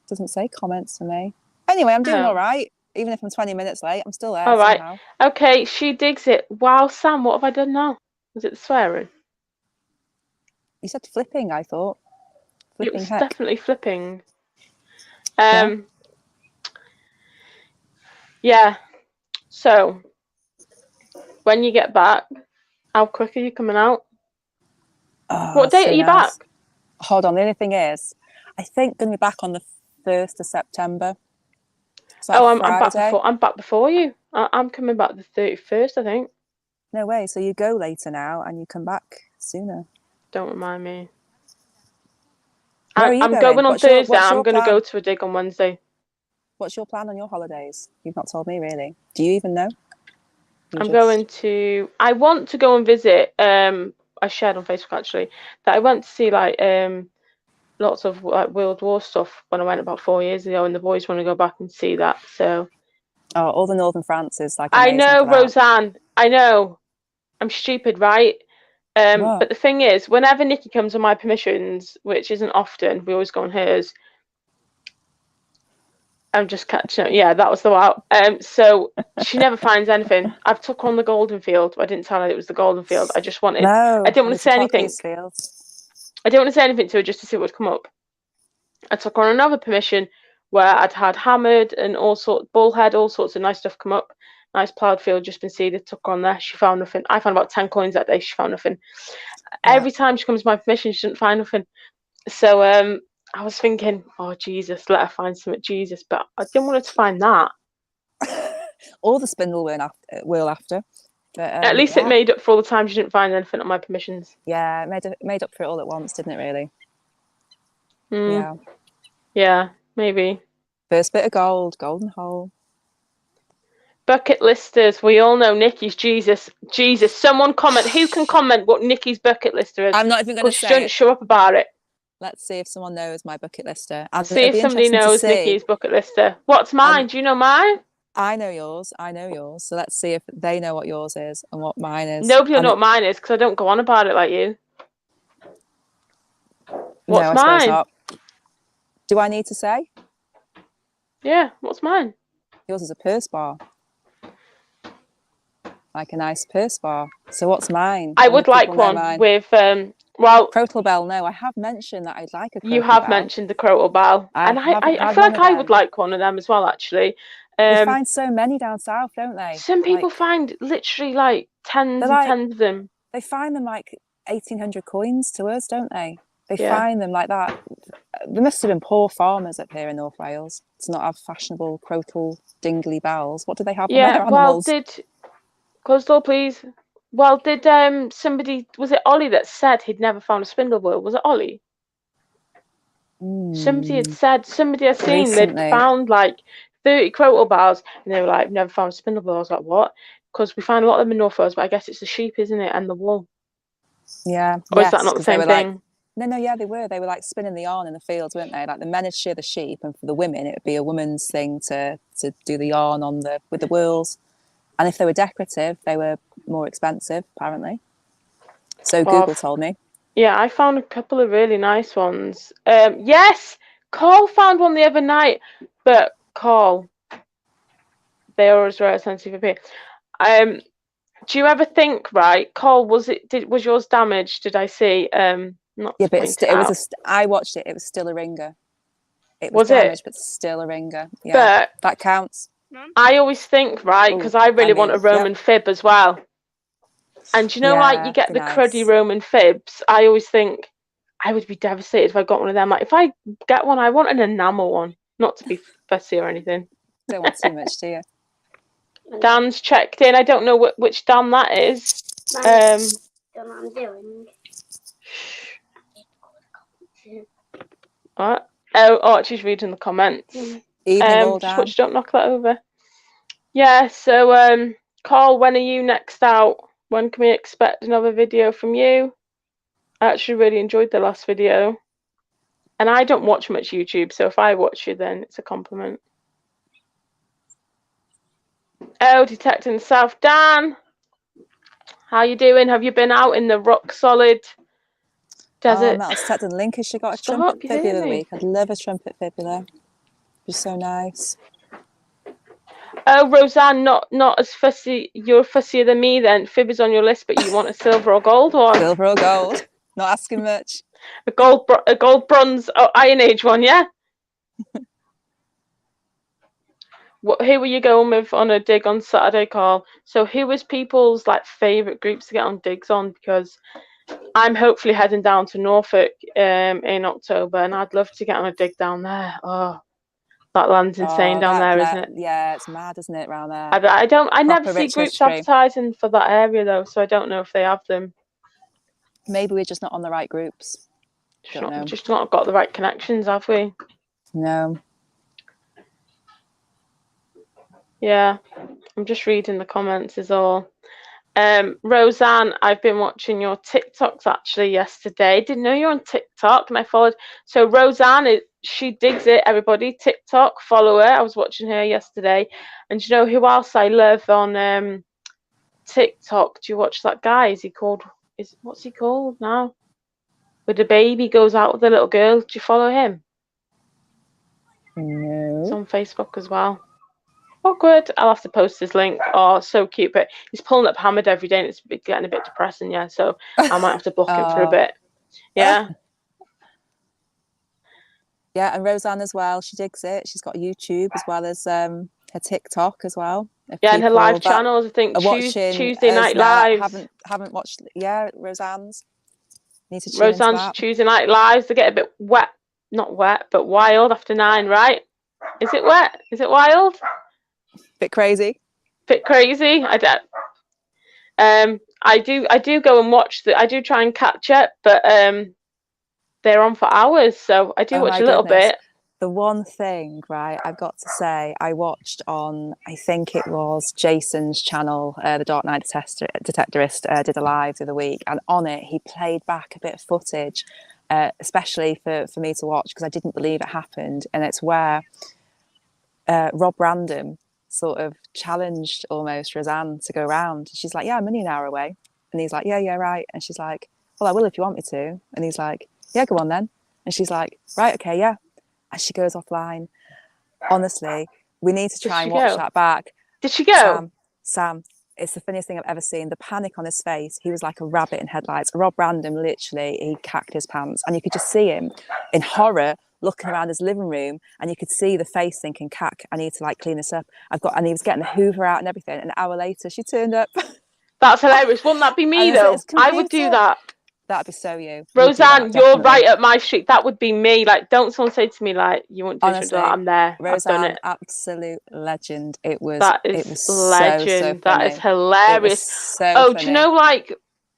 It doesn't say comments for me. Anyway, I'm doing all right. Even if I'm 20 minutes late, I'm still there. All right. Somehow. Okay, she digs it. Wow, Sam, what have I done now? Was it the swearing? You said flipping, I thought. Flipping, it was definitely flipping. Yeah. So, when you get back, how quick are you coming out? What date are you back? Hold on. The only thing is, I think going to be back on the 1st of September. I'm back before you. I'm coming back the 31st, I think. No way. So you go later now and you come back sooner. Don't remind me. I'm going on Thursday. I'm going to go to a dig on Wednesday. What's your plan on your holidays? You've not told me, really. Do you even know? I want to go and visit. I shared on Facebook actually that I went to see like lots of like World War stuff when I went about 4 years ago, and the boys want to go back and see that. So, all the northern France is like. I know, Roseanne. I know. I'm stupid, right? But the thing is, whenever Nikki comes on my permissions, which isn't often, we always go on hers. I'm just catching up. Yeah, that was the wow. So she never finds anything. I've took her on the Golden Field. I didn't tell her it was the Golden Field. I just wanted. No, I didn't want to say anything. I didn't want to say anything to her just to see what would come up. I took her on another permission where I'd had hammered and all sorts, bullhead, all sorts of nice stuff come up. Nice ploughed field, just been seeded. Took her on there. She found nothing. I found about 10 coins that day. She found nothing. Yeah. Every time she comes to my permission, she didn't find nothing. So I was thinking, oh Jesus, let her find something, Jesus. But I didn't want her to find that. Or the spindle wheel after. But, at least it made up for all the time she didn't find anything on my permissions. Yeah, it made up for it all at once, didn't it? Really. Yeah. Yeah, maybe. First bit of gold, golden hole. Bucket listers. We all know Nikki's Jesus. Jesus. Someone comment. Who can comment what Nikki's bucket lister is? I'm not even going to Because she say doesn't it. show up about it. Let's see if someone knows my bucket lister. And See it'll if be somebody interesting to knows see. Nikki's bucket lister. What's mine? Do you know mine? I know yours. I know yours. So let's see if they know what yours is and what mine is. Nobody will And know what mine is because I don't go on about it like you. What's no, I mine? suppose not. Do I need to say? Yeah, what's mine? Yours is a purse bar. Like a nice purse bar. So what's mine? I would like one with well, Crotal bell. No, I have mentioned that I'd like a crotal you have bell. mentioned the crotal bell, and I feel like I would like one of them as well. Actually, they find so many down south, don't they? Some people find literally like tens and tens of them. They find them like 1,800 coins to us, don't they? They find them like that. There must have been poor farmers up here in North Wales to not have fashionable crotal dingly bells. What do they have on their animals? Coastal, please. Well, did somebody, was it Ollie that said he'd never found a spindle wheel? Was it Ollie? Somebody had said, somebody had seen they'd found like 30 crotal bells, and they were like, never found a spindle wheel. I was like, what? Because we find a lot of them in North Wales, but I guess it's the sheep, isn't it, and the wool. Yeah. Or is that not the same thing? No, yeah, they were. They were like spinning the yarn in the fields, weren't they? Like the men would shear the sheep, and for the women, it would be a woman's thing to do the yarn with the wools. And if they were decorative, they were more expensive, apparently. So Google told me. Yeah, I found a couple of really nice ones. Yes, Carl found one the other night, but Carl, they always wear a sensitive appeal. Do you ever think, right, Carl, was yours damaged? Did I see? Not yeah, but I watched it. It was still a ringer. It was damaged, but still a ringer. Yeah, but that counts. I always think, right, because I really want a Roman fib as well. And you know, like you get the cruddy Roman fibs. I always think I would be devastated if I got one of them. Like if I get one, I want an enamel one, not to be fussy or anything. Don't want too much, do you? Dan's checked in. I don't know which Dan that is. I'm doing. What? Oh, Archie's reading the comments. Just don't knock that over. Yeah. So, Carl, when are you next out? When can we expect another video from you? I actually really enjoyed the last video. And I don't watch much YouTube, so if I watch you, then it's a compliment. Oh, detecting the South. Dan, how you doing? Have you been out in the rock solid desert? Oh, Metal detecting Lincolnshire got a trumpet fibula of the week. I'd love a trumpet fibula. It'd be so nice. Oh, Roseanne, not as fussy. You're fussier than me then. Fib is on your list, but you want a silver or gold one? Silver or gold. Not asking much. A gold bronze Iron Age one, yeah? Who were you going with on a dig on Saturday, Carl? So who was people's like favourite groups to get on digs on? Because I'm hopefully heading down to Norfolk in October, and I'd love to get on a dig down there. Oh, that land's insane down there, isn't it? Yeah, it's mad, isn't it, around there? I never see groups advertising for that area though, so I don't know if they have them. Maybe we're just not on the right groups. Just not got the right connections, have we? No. Yeah, I'm just reading the comments is all. Roseanne, I've been watching your TikToks actually yesterday. Didn't know you're on TikTok, and I followed. So Roseanne, she digs it. Everybody, TikTok, follow her. I was watching her yesterday, and you know who else I love on TikTok? Do you watch that guy? What's he called now? With the baby goes out with the little girl. Do you follow him? No. It's on Facebook as well. Awkward. I'll have to post his link. Oh, so cute. But he's pulling up hammered every day, and it's getting a bit depressing. Yeah, so I might have to block him for a bit. Yeah. Yeah, and Roseanne as well. She digs it. She's got YouTube as well as her TikTok as well. Yeah, and her live channels. I think Tuesday Night Lives. Haven't watched. Yeah, Roseanne's. Need to tune Roseanne's into that. Tuesday Night Lives. They get a bit wet, not wet, but wild after 9, right? Is it wet? Is it wild? Bit crazy. Bit crazy. I do go and watch I do try and catch it, but they're on for hours, so I do watch a little bit. The one thing, right, I've got to say, I watched on, I think it was Jason's channel, the Dark Knight Detectorist, did a live the other week, and on it he played back a bit of footage, especially for me to watch because I didn't believe it happened, and it's where Rob Random sort of challenged almost Roseanne to go round. She's like, yeah, I'm only an hour away, and he's like, yeah, right, and she's like, well, I will if you want me to, and he's like, yeah, go on then, and she's like, right, okay, yeah. As she goes offline, honestly, we need to try and watch that back. Did she go? Sam, it's the funniest thing I've ever seen. The panic on his face, he was like a rabbit in headlights. Rob Random, literally, he cacked his pants, and you could just see him in horror looking around his living room, and you could see the face thinking, cack, I need to like clean this up. And he was getting the Hoover out and everything. An hour later, she turned up. That's hilarious. Wouldn't that be me though? I would do that. That'd be so you. Roseanne, you're right up my street. That would be me. Like, don't someone say to me like, "You want to do something?" I'm there. Roseanne, I've done it. Absolute legend. It was. That is it was legend. So that is hilarious. So do you know, like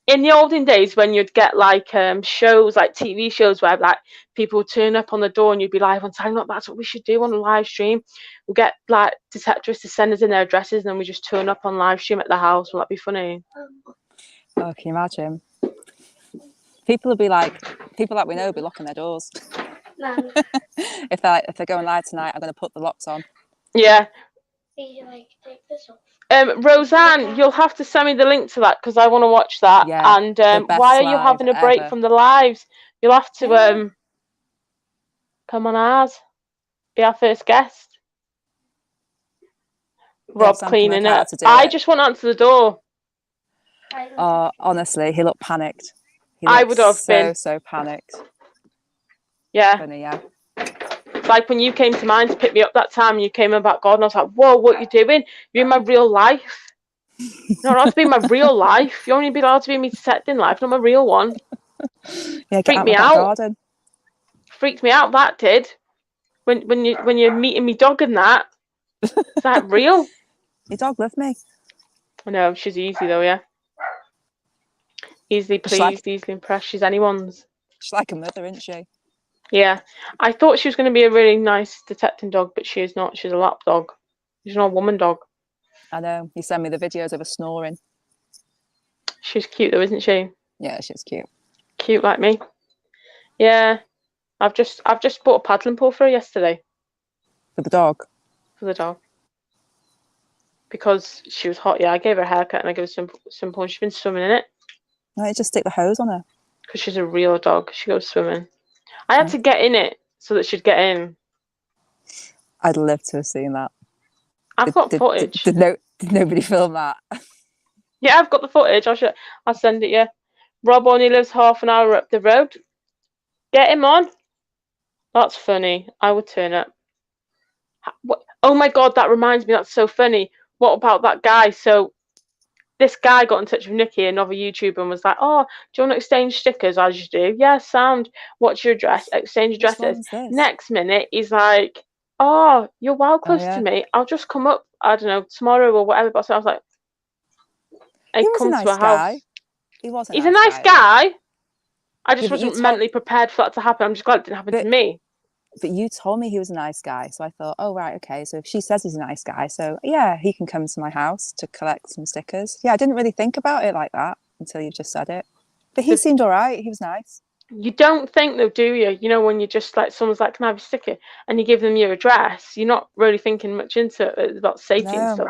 in the olden days when you'd get like shows, like TV shows where like people would turn up on the door and you'd be live on time. Look, that's what we should do on a live stream. We'll get like detectives to send us in their addresses, and then we just turn up on live stream at the house. Will that be funny? Oh, can you imagine? People will be like, people that we know will be locking their doors. No. if they're going live tonight, I'm going to put the locks on. Yeah. Like, take this off. Roseanne, you'll have to send me the link to that because I want to watch that. Yeah, and why are you having a break from the lives? You'll have to come on ours. Be our first guest. Rob cleaning up. I just want to answer the door. Honestly, he looked panicked. I would have been so panicked. Yeah. Funny, yeah. It's like when you came to mine to pick me up that time, and you came about God, and I was like, "Whoa, what are you doing? You're in my real life. You're not allowed to be in my real life. You're only be allowed to be in my detecting life, not my real one." Yeah, freaked me out. Freaked me out. That did. When you're meeting me dog and that, is that real? Your dog loved me. I know, she's easy though, yeah. Easily pleased, easily impressed. She's anyone's. She's like a mother, isn't she? Yeah. I thought she was going to be a really nice detecting dog, but she is not. She's a lap dog. She's not a woman dog. I know. You send me the videos of her snoring. She's cute though, isn't she? Yeah, she's cute. Cute like me. Yeah. I've just bought a paddling pool for her yesterday. For the dog? For the dog. Because she was hot, yeah. I gave her a haircut and I gave her some pool. She's been swimming in it. No, just stick the hose on her. Because she's a real dog. She goes swimming. I had to get in it so that she'd get in. I'd love to have seen that. I've got footage. Did nobody film that? Yeah, I've got the footage. I'll send it you. Rob only lives half an hour up the road. Get him on. That's funny. I would turn up. Oh my God, that reminds me. That's so funny. What about that guy? So this guy got in touch with Nikki, another YouTuber, and was like, "Oh, do you want to exchange stickers?" As you do. Yeah, sound. What's your address? Exchange addresses. Next minute, he's like, "Oh, you're well close to me. I'll just come up, I don't know, tomorrow or whatever." But so I was like, he was a nice guy. He's a nice guy. I just wasn't mentally prepared for that to happen. I'm just glad it didn't happen to me. But you told me he was a nice guy, so I thought, oh right, okay. So if she says he's a nice guy, so yeah, he can come to my house to collect some stickers. Yeah, I didn't really think about it like that until you just said it. But he seemed all right. He was nice. You don't think though, do you? You know, when you're just like, someone's like, "Can I have a sticker?" and you give them your address, you're not really thinking much into it. It's about safety and stuff.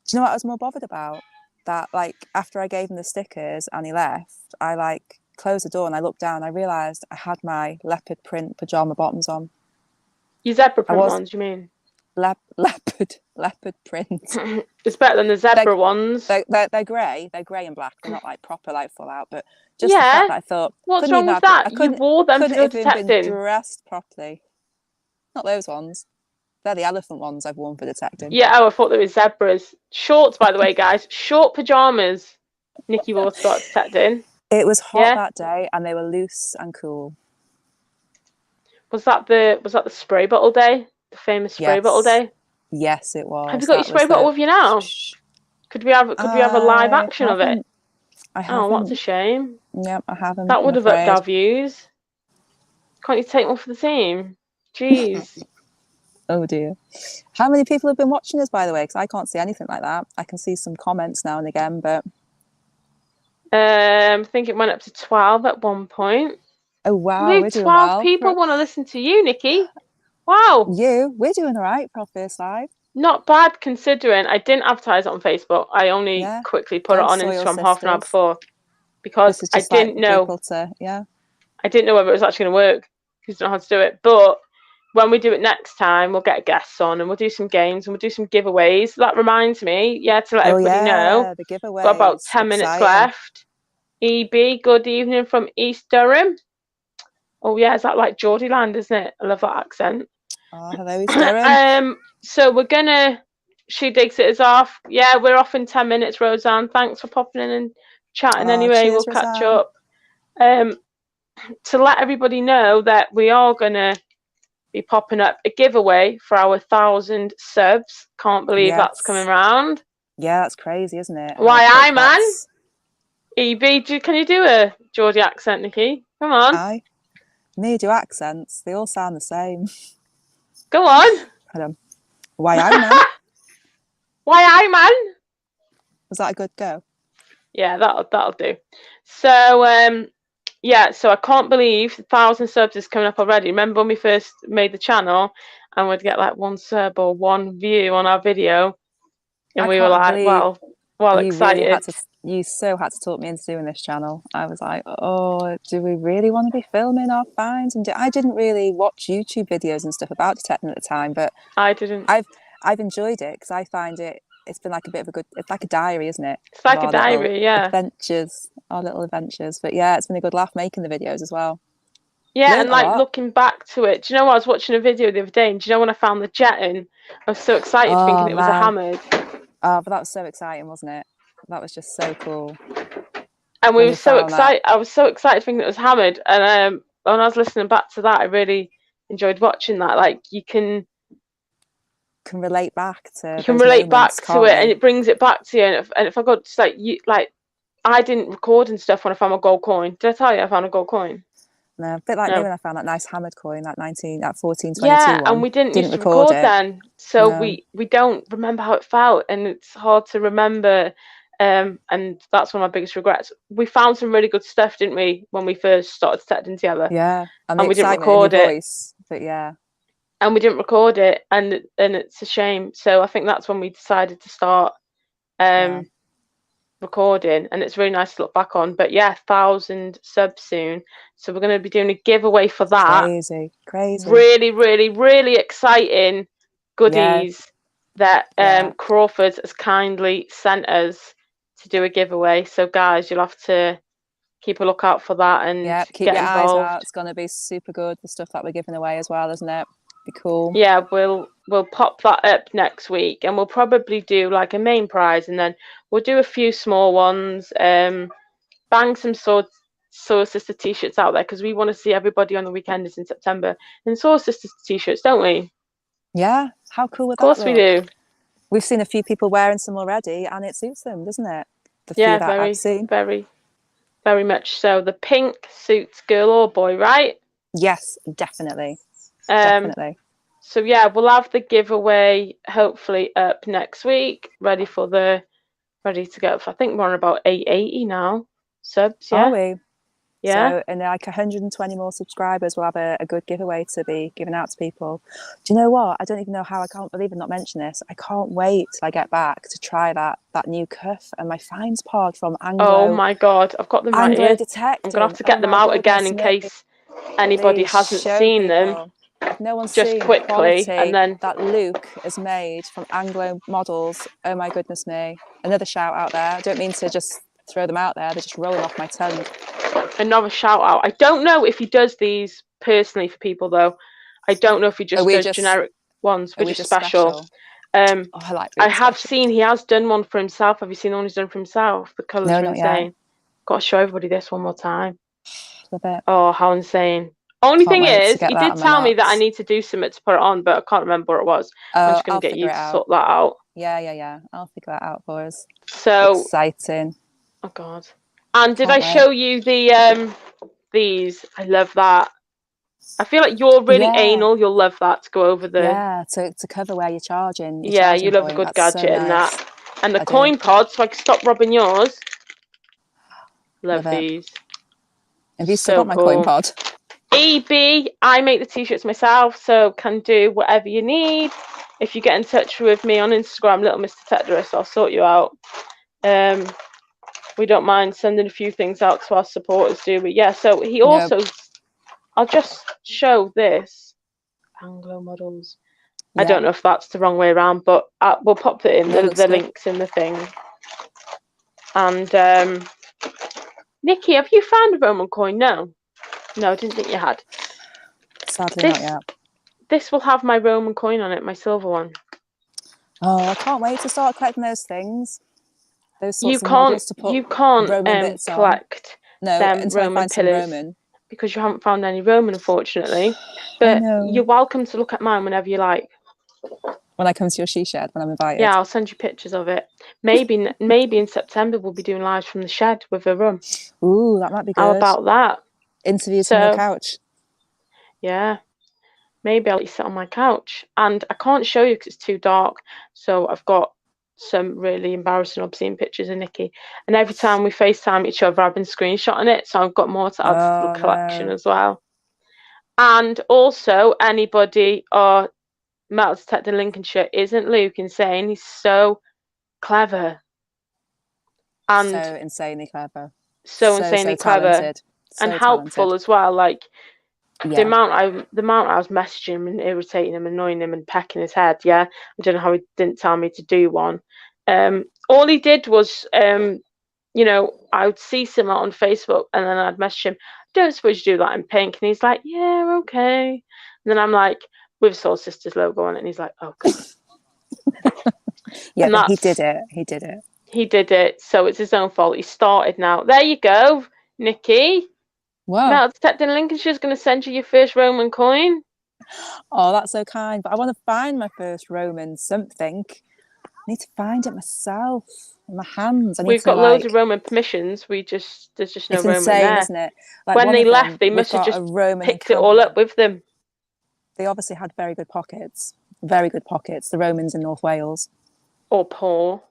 Do you know what I was more bothered about? That like after I gave him the stickers and he left, I like closed the door and I looked down and I realised I had my leopard print pyjama bottoms on. Your zebra print ones, you mean? Leopard print. It's better than the zebra ones. They're grey. They're grey and black. They're not like proper like full out, but just the fact that I thought, what's wrong with that? You wore them to go detecting. Been dressed properly. Not those ones. They're the elephant ones I've worn for detecting. Yeah, I thought they were zebras. Shorts, by the way, guys. Short pyjamas. Nikki wore to start detecting. It was hot that day, and they were loose and cool. Was that the spray bottle day? The famous spray bottle day? Yes, it was. Have you got your spray bottle with you now? Could we have a live action of it? I haven't. Oh, what's a shame. Yep, I haven't. That would have upped our views. Can't you take one for the team? Jeez. Oh dear. How many people have been watching us, by the way? Because I can't see anything like that. I can see some comments now and again, but I think it went up to 12 at one point. oh wow, Luke, we're doing 12 well. people want to listen to you, Nikki. Wow. We're doing all right for our first live. Not bad considering I didn't advertise it on Facebook. I only Yeah. quickly put it Go on Soil Instagram half an hour Sisters. before because This is I just like didn't for know. people to, I didn't know whether it was actually going to work because I don't know how to do it. But when we do it next time, we'll get guests on and we'll do some games and we'll do some giveaways. That reminds me, to let everybody know. The giveaways. Got about 10 minutes left. EB, good evening from East Durham. Oh yeah, is that like Geordie land, isn't it? I love that accent. Oh, hello, East Durham. So we're gonna She Digs It is off. Yeah, we're off in 10 minutes, Roseanne. Thanks for popping in and chatting anyway. Cheers, We'll catch Roseanne. up. To let everybody know that we are gonna be popping up a giveaway for our 1,000 subs. Can't believe that's coming round. Yeah, that's crazy, isn't it? Why I man? EB, can you do a Geordie accent, Nikki? Come on. Me do accents. They all sound the same. Go on. Why I man? Why I man? Was that a good go? Yeah, that'll do. So so I can't believe 1,000 subs is coming up already. Remember when we first made the channel and we'd get like 1 sub or 1 view on our video, and we were like, well, excited. You so had to talk me into doing this channel. I was like, oh, do we really want to be filming our finds? And I didn't really watch YouTube videos and stuff about detecting at the time, but I didn't. I've enjoyed it because I find it's been like it's like a diary, isn't it? It's like a diary, yeah. Our little adventures. But yeah, it's been a good laugh making the videos as well. Yeah, and like looking back to it, do you know what? I was watching a video the other day, and do you know when I found the jetting? I was so excited thinking it was a hammock. Oh, but that was so exciting, wasn't it? That was just so cool. And we were so excited. I was so excited thinking it was hammered. And when I was listening back to that, I really enjoyed watching that. Like you can relate back to. You can relate back to it, and it brings it back to you. And if I got just I didn't record and stuff when I found a gold coin. Did I tell you I found a gold coin? No, a bit like me when I found that nice hammered coin, that 1422 yeah, one. And we didn't used to record then, so no. we don't remember how it felt, and it's hard to remember. And that's one of my biggest regrets. We found some really good stuff, didn't we, when we first started setting together? Yeah, and we didn't record it. But yeah, and we didn't record it, and it's a shame. So I think that's when we decided to start recording, and it's really nice to look back on. But yeah, 1,000 subs soon, so we're going to be doing a giveaway for that. Crazy, really, really, really exciting goodies that Crawford has kindly sent us to do a giveaway. So guys, you'll have to keep a lookout for that and keep get your involved. eyes out. It's going to be super good, the stuff that we're giving away as well, isn't it? Be cool. Yeah, we'll pop that up next week, and we'll probably do like a main prize, and then we'll do a few small ones. Bang some Soil Sister t-shirts out there, because we want to see everybody on the weekenders in September in Soil Sisters t-shirts, don't we? Yeah, how cool would that look? Of course we do. We've seen a few people wearing some already, and it suits them, doesn't it? Very, very much so. The pink suits girl or boy, right? Yes, definitely. Definitely. So yeah, we'll have the giveaway hopefully up next week, ready to go. I think we're on about 880 now subs. Yeah. Are we? Yeah. So in like 120 more subscribers, we'll have a good giveaway to be given out to people. Do you know what? I don't even know how. I can't believe I've not mentioned this. I can't wait till I get back to try that new cuff and my finds pod from Anglo. Oh my God, I've got them right here. I'm gonna have to get them out again in case anybody hasn't seen them. If no one's just seen quickly, and then that Luke has made from Anglo models. Oh my goodness me! Another shout out there. I don't mean to just throw them out there. They're just rolling off my tongue. Another shout out. I don't know if he does these personally for people though. I don't know if he just does generic ones, which is special. I have seen he has done one for himself. Have you seen the one he's done for himself? The colours are insane. Got to show everybody this one more time. Love it. Oh, how insane. Only thing is, he did tell me that I need to do something to put it on, but I can't remember what it was. I'm just going to get you to sort that out. Yeah. I'll figure that out for us. So exciting. Oh God. And did I show you the these? I love that. I feel like you're really Yeah. anal. You'll love that to go over the. Yeah, to cover where you're charging. Your Yeah, charging you love a point. good That's so gadget and nice. that. And the I do. coin pod, so I can stop robbing yours. Love Love it. these. Have you still So got my coin cool. pod? EB, I make the t-shirts myself, so can do whatever you need. If you get in touch with me on Instagram, Little Mr. Tetris, I'll sort you out. We don't mind sending a few things out to our supporters, do we? Yeah, so he also, I'll just show this. Anglo models. Yeah. I don't know if that's the wrong way around, but we'll pop it in the links in the thing. And Nikki, have you found a Roman coin? No, I didn't think you had. Sadly, not yet. This will have my Roman coin on it, my silver one. Oh, I can't wait to start collecting those things. Those sorts You of can't. models to put You can't Roman bits on. collect No, them until I Roman find some pillars Roman. because you haven't found any Roman, unfortunately. I But know. you're welcome to look at mine whenever you like. When I come to your she shed, when I'm invited. Yeah, I'll send you pictures of it. Maybe in September we'll be doing lives from the shed with a rum. Ooh, that might be good. How about that? Interviews from your couch. Yeah, maybe I'll let you sit on my couch. And I can't show you because it's too dark. So I've got some really embarrassing, obscene pictures of Nikki. And every time we FaceTime each other, I've been screenshotting it. So I've got more to add to the collection as well. And also, anybody or metal detector Lincolnshire, isn't Luke insane? He's so clever. And so insanely clever. So insanely clever. Talented. And helpful as well. Like the amount I was messaging him and irritating him, annoying him and pecking his head, I don't know how he didn't tell me to do one. All he did was I would see someone on Facebook and then I'd message him, don't suppose you do that in pink? And he's like, yeah, okay. And then I'm like, with Soul Sisters logo on it, and he's like, oh god. Yeah, but he did it. He did it, so it's his own fault. He started now. There you go, Nikki. Wow. Metal Detecting Lincolnshire's going to send you your first Roman coin. Oh, that's so kind. But I want to find my first Roman something. I need to find it myself in my hands. We've got loads of Roman permissions. There's just no Roman insane, there. isn't it? Like when they left, they must have just picked it all up with them. They obviously had very good pockets. Very good pockets. The Romans in North Wales. Or poor.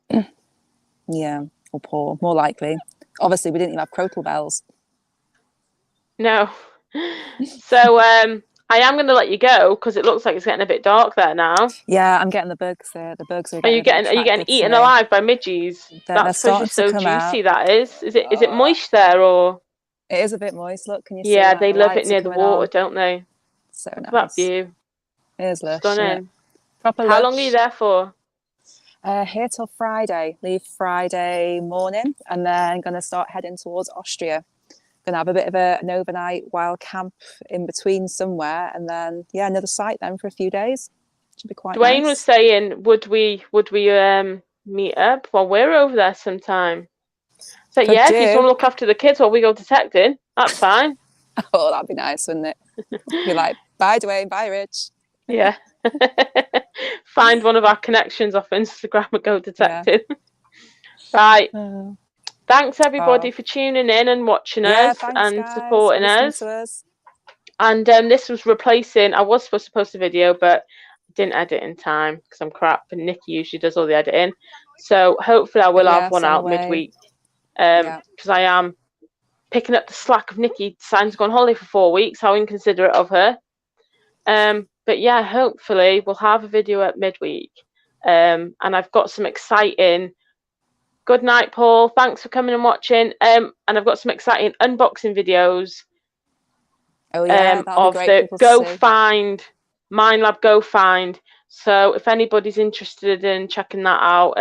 Yeah, or poor, more likely. Obviously, we didn't even have crotal bells. No. So I am going to let you go because it looks like it's getting a bit dark there now. Yeah, I'm getting the bugs there. The bugs are Are you getting eaten alive by midges? That's starting so to come juicy. Out. That is it moist there or? It is a bit moist. Look, can you see? Yeah, they love it near the water, don't they? So nice. That view. It is lush. Stunning. Proper How lush. long are you there for? Here till Friday. Leave Friday morning, and then going to start heading towards Austria. Going to have a bit of an overnight wild camp in between somewhere, and then another site then for a few days. Should be quite Dwayne nice. was saying, would we meet up while we're over there sometime? So if you just want to look after the kids while we go detecting, that's fine. Oh, that'd be nice, wouldn't it? Be like, bye Dwayne, bye Rich. Yeah. Find one of our connections off Instagram and go detecting. Right. Thanks everybody for tuning in and watching us and guys, supporting us. And this was replacing. I was supposed to post a video, but I didn't edit in time because I'm crap, and Nikki usually does all the editing. So hopefully I will have one out midweek because I am picking up the slack of Nikki deciding to go on holiday for 4 weeks. How inconsiderate of her. But yeah, hopefully we'll have a video at midweek. And I've got some exciting. Good night, Paul. Thanks for coming and watching. And I've got some exciting unboxing videos. Oh yeah, of the Go Find Minelab Go Find. So if anybody's interested in checking that out,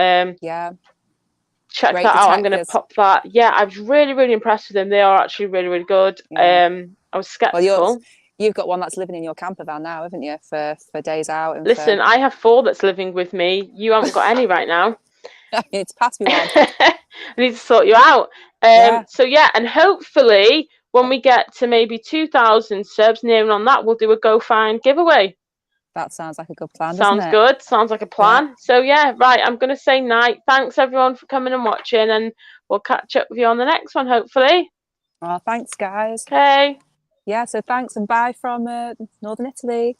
check that out. I'm going to pop that. Yeah, I was really impressed with them. They are actually really good. I was skeptical. Well, you've got one that's living in your camper van now, haven't you? For days out. And listen, I have 4 that's living with me. You haven't got any right now. You need to pass me one. I need to sort you out. So and hopefully when we get to maybe 2,000 subs, nearing on that, we'll do a Go Find giveaway. That sounds like a good plan. Sounds good. Sounds like a plan. Yeah. So right, I'm going to say night. Thanks everyone for coming and watching, and we'll catch up with you on the next one, hopefully. Oh, thanks guys. Okay. Yeah, so thanks and bye from Northern Italy.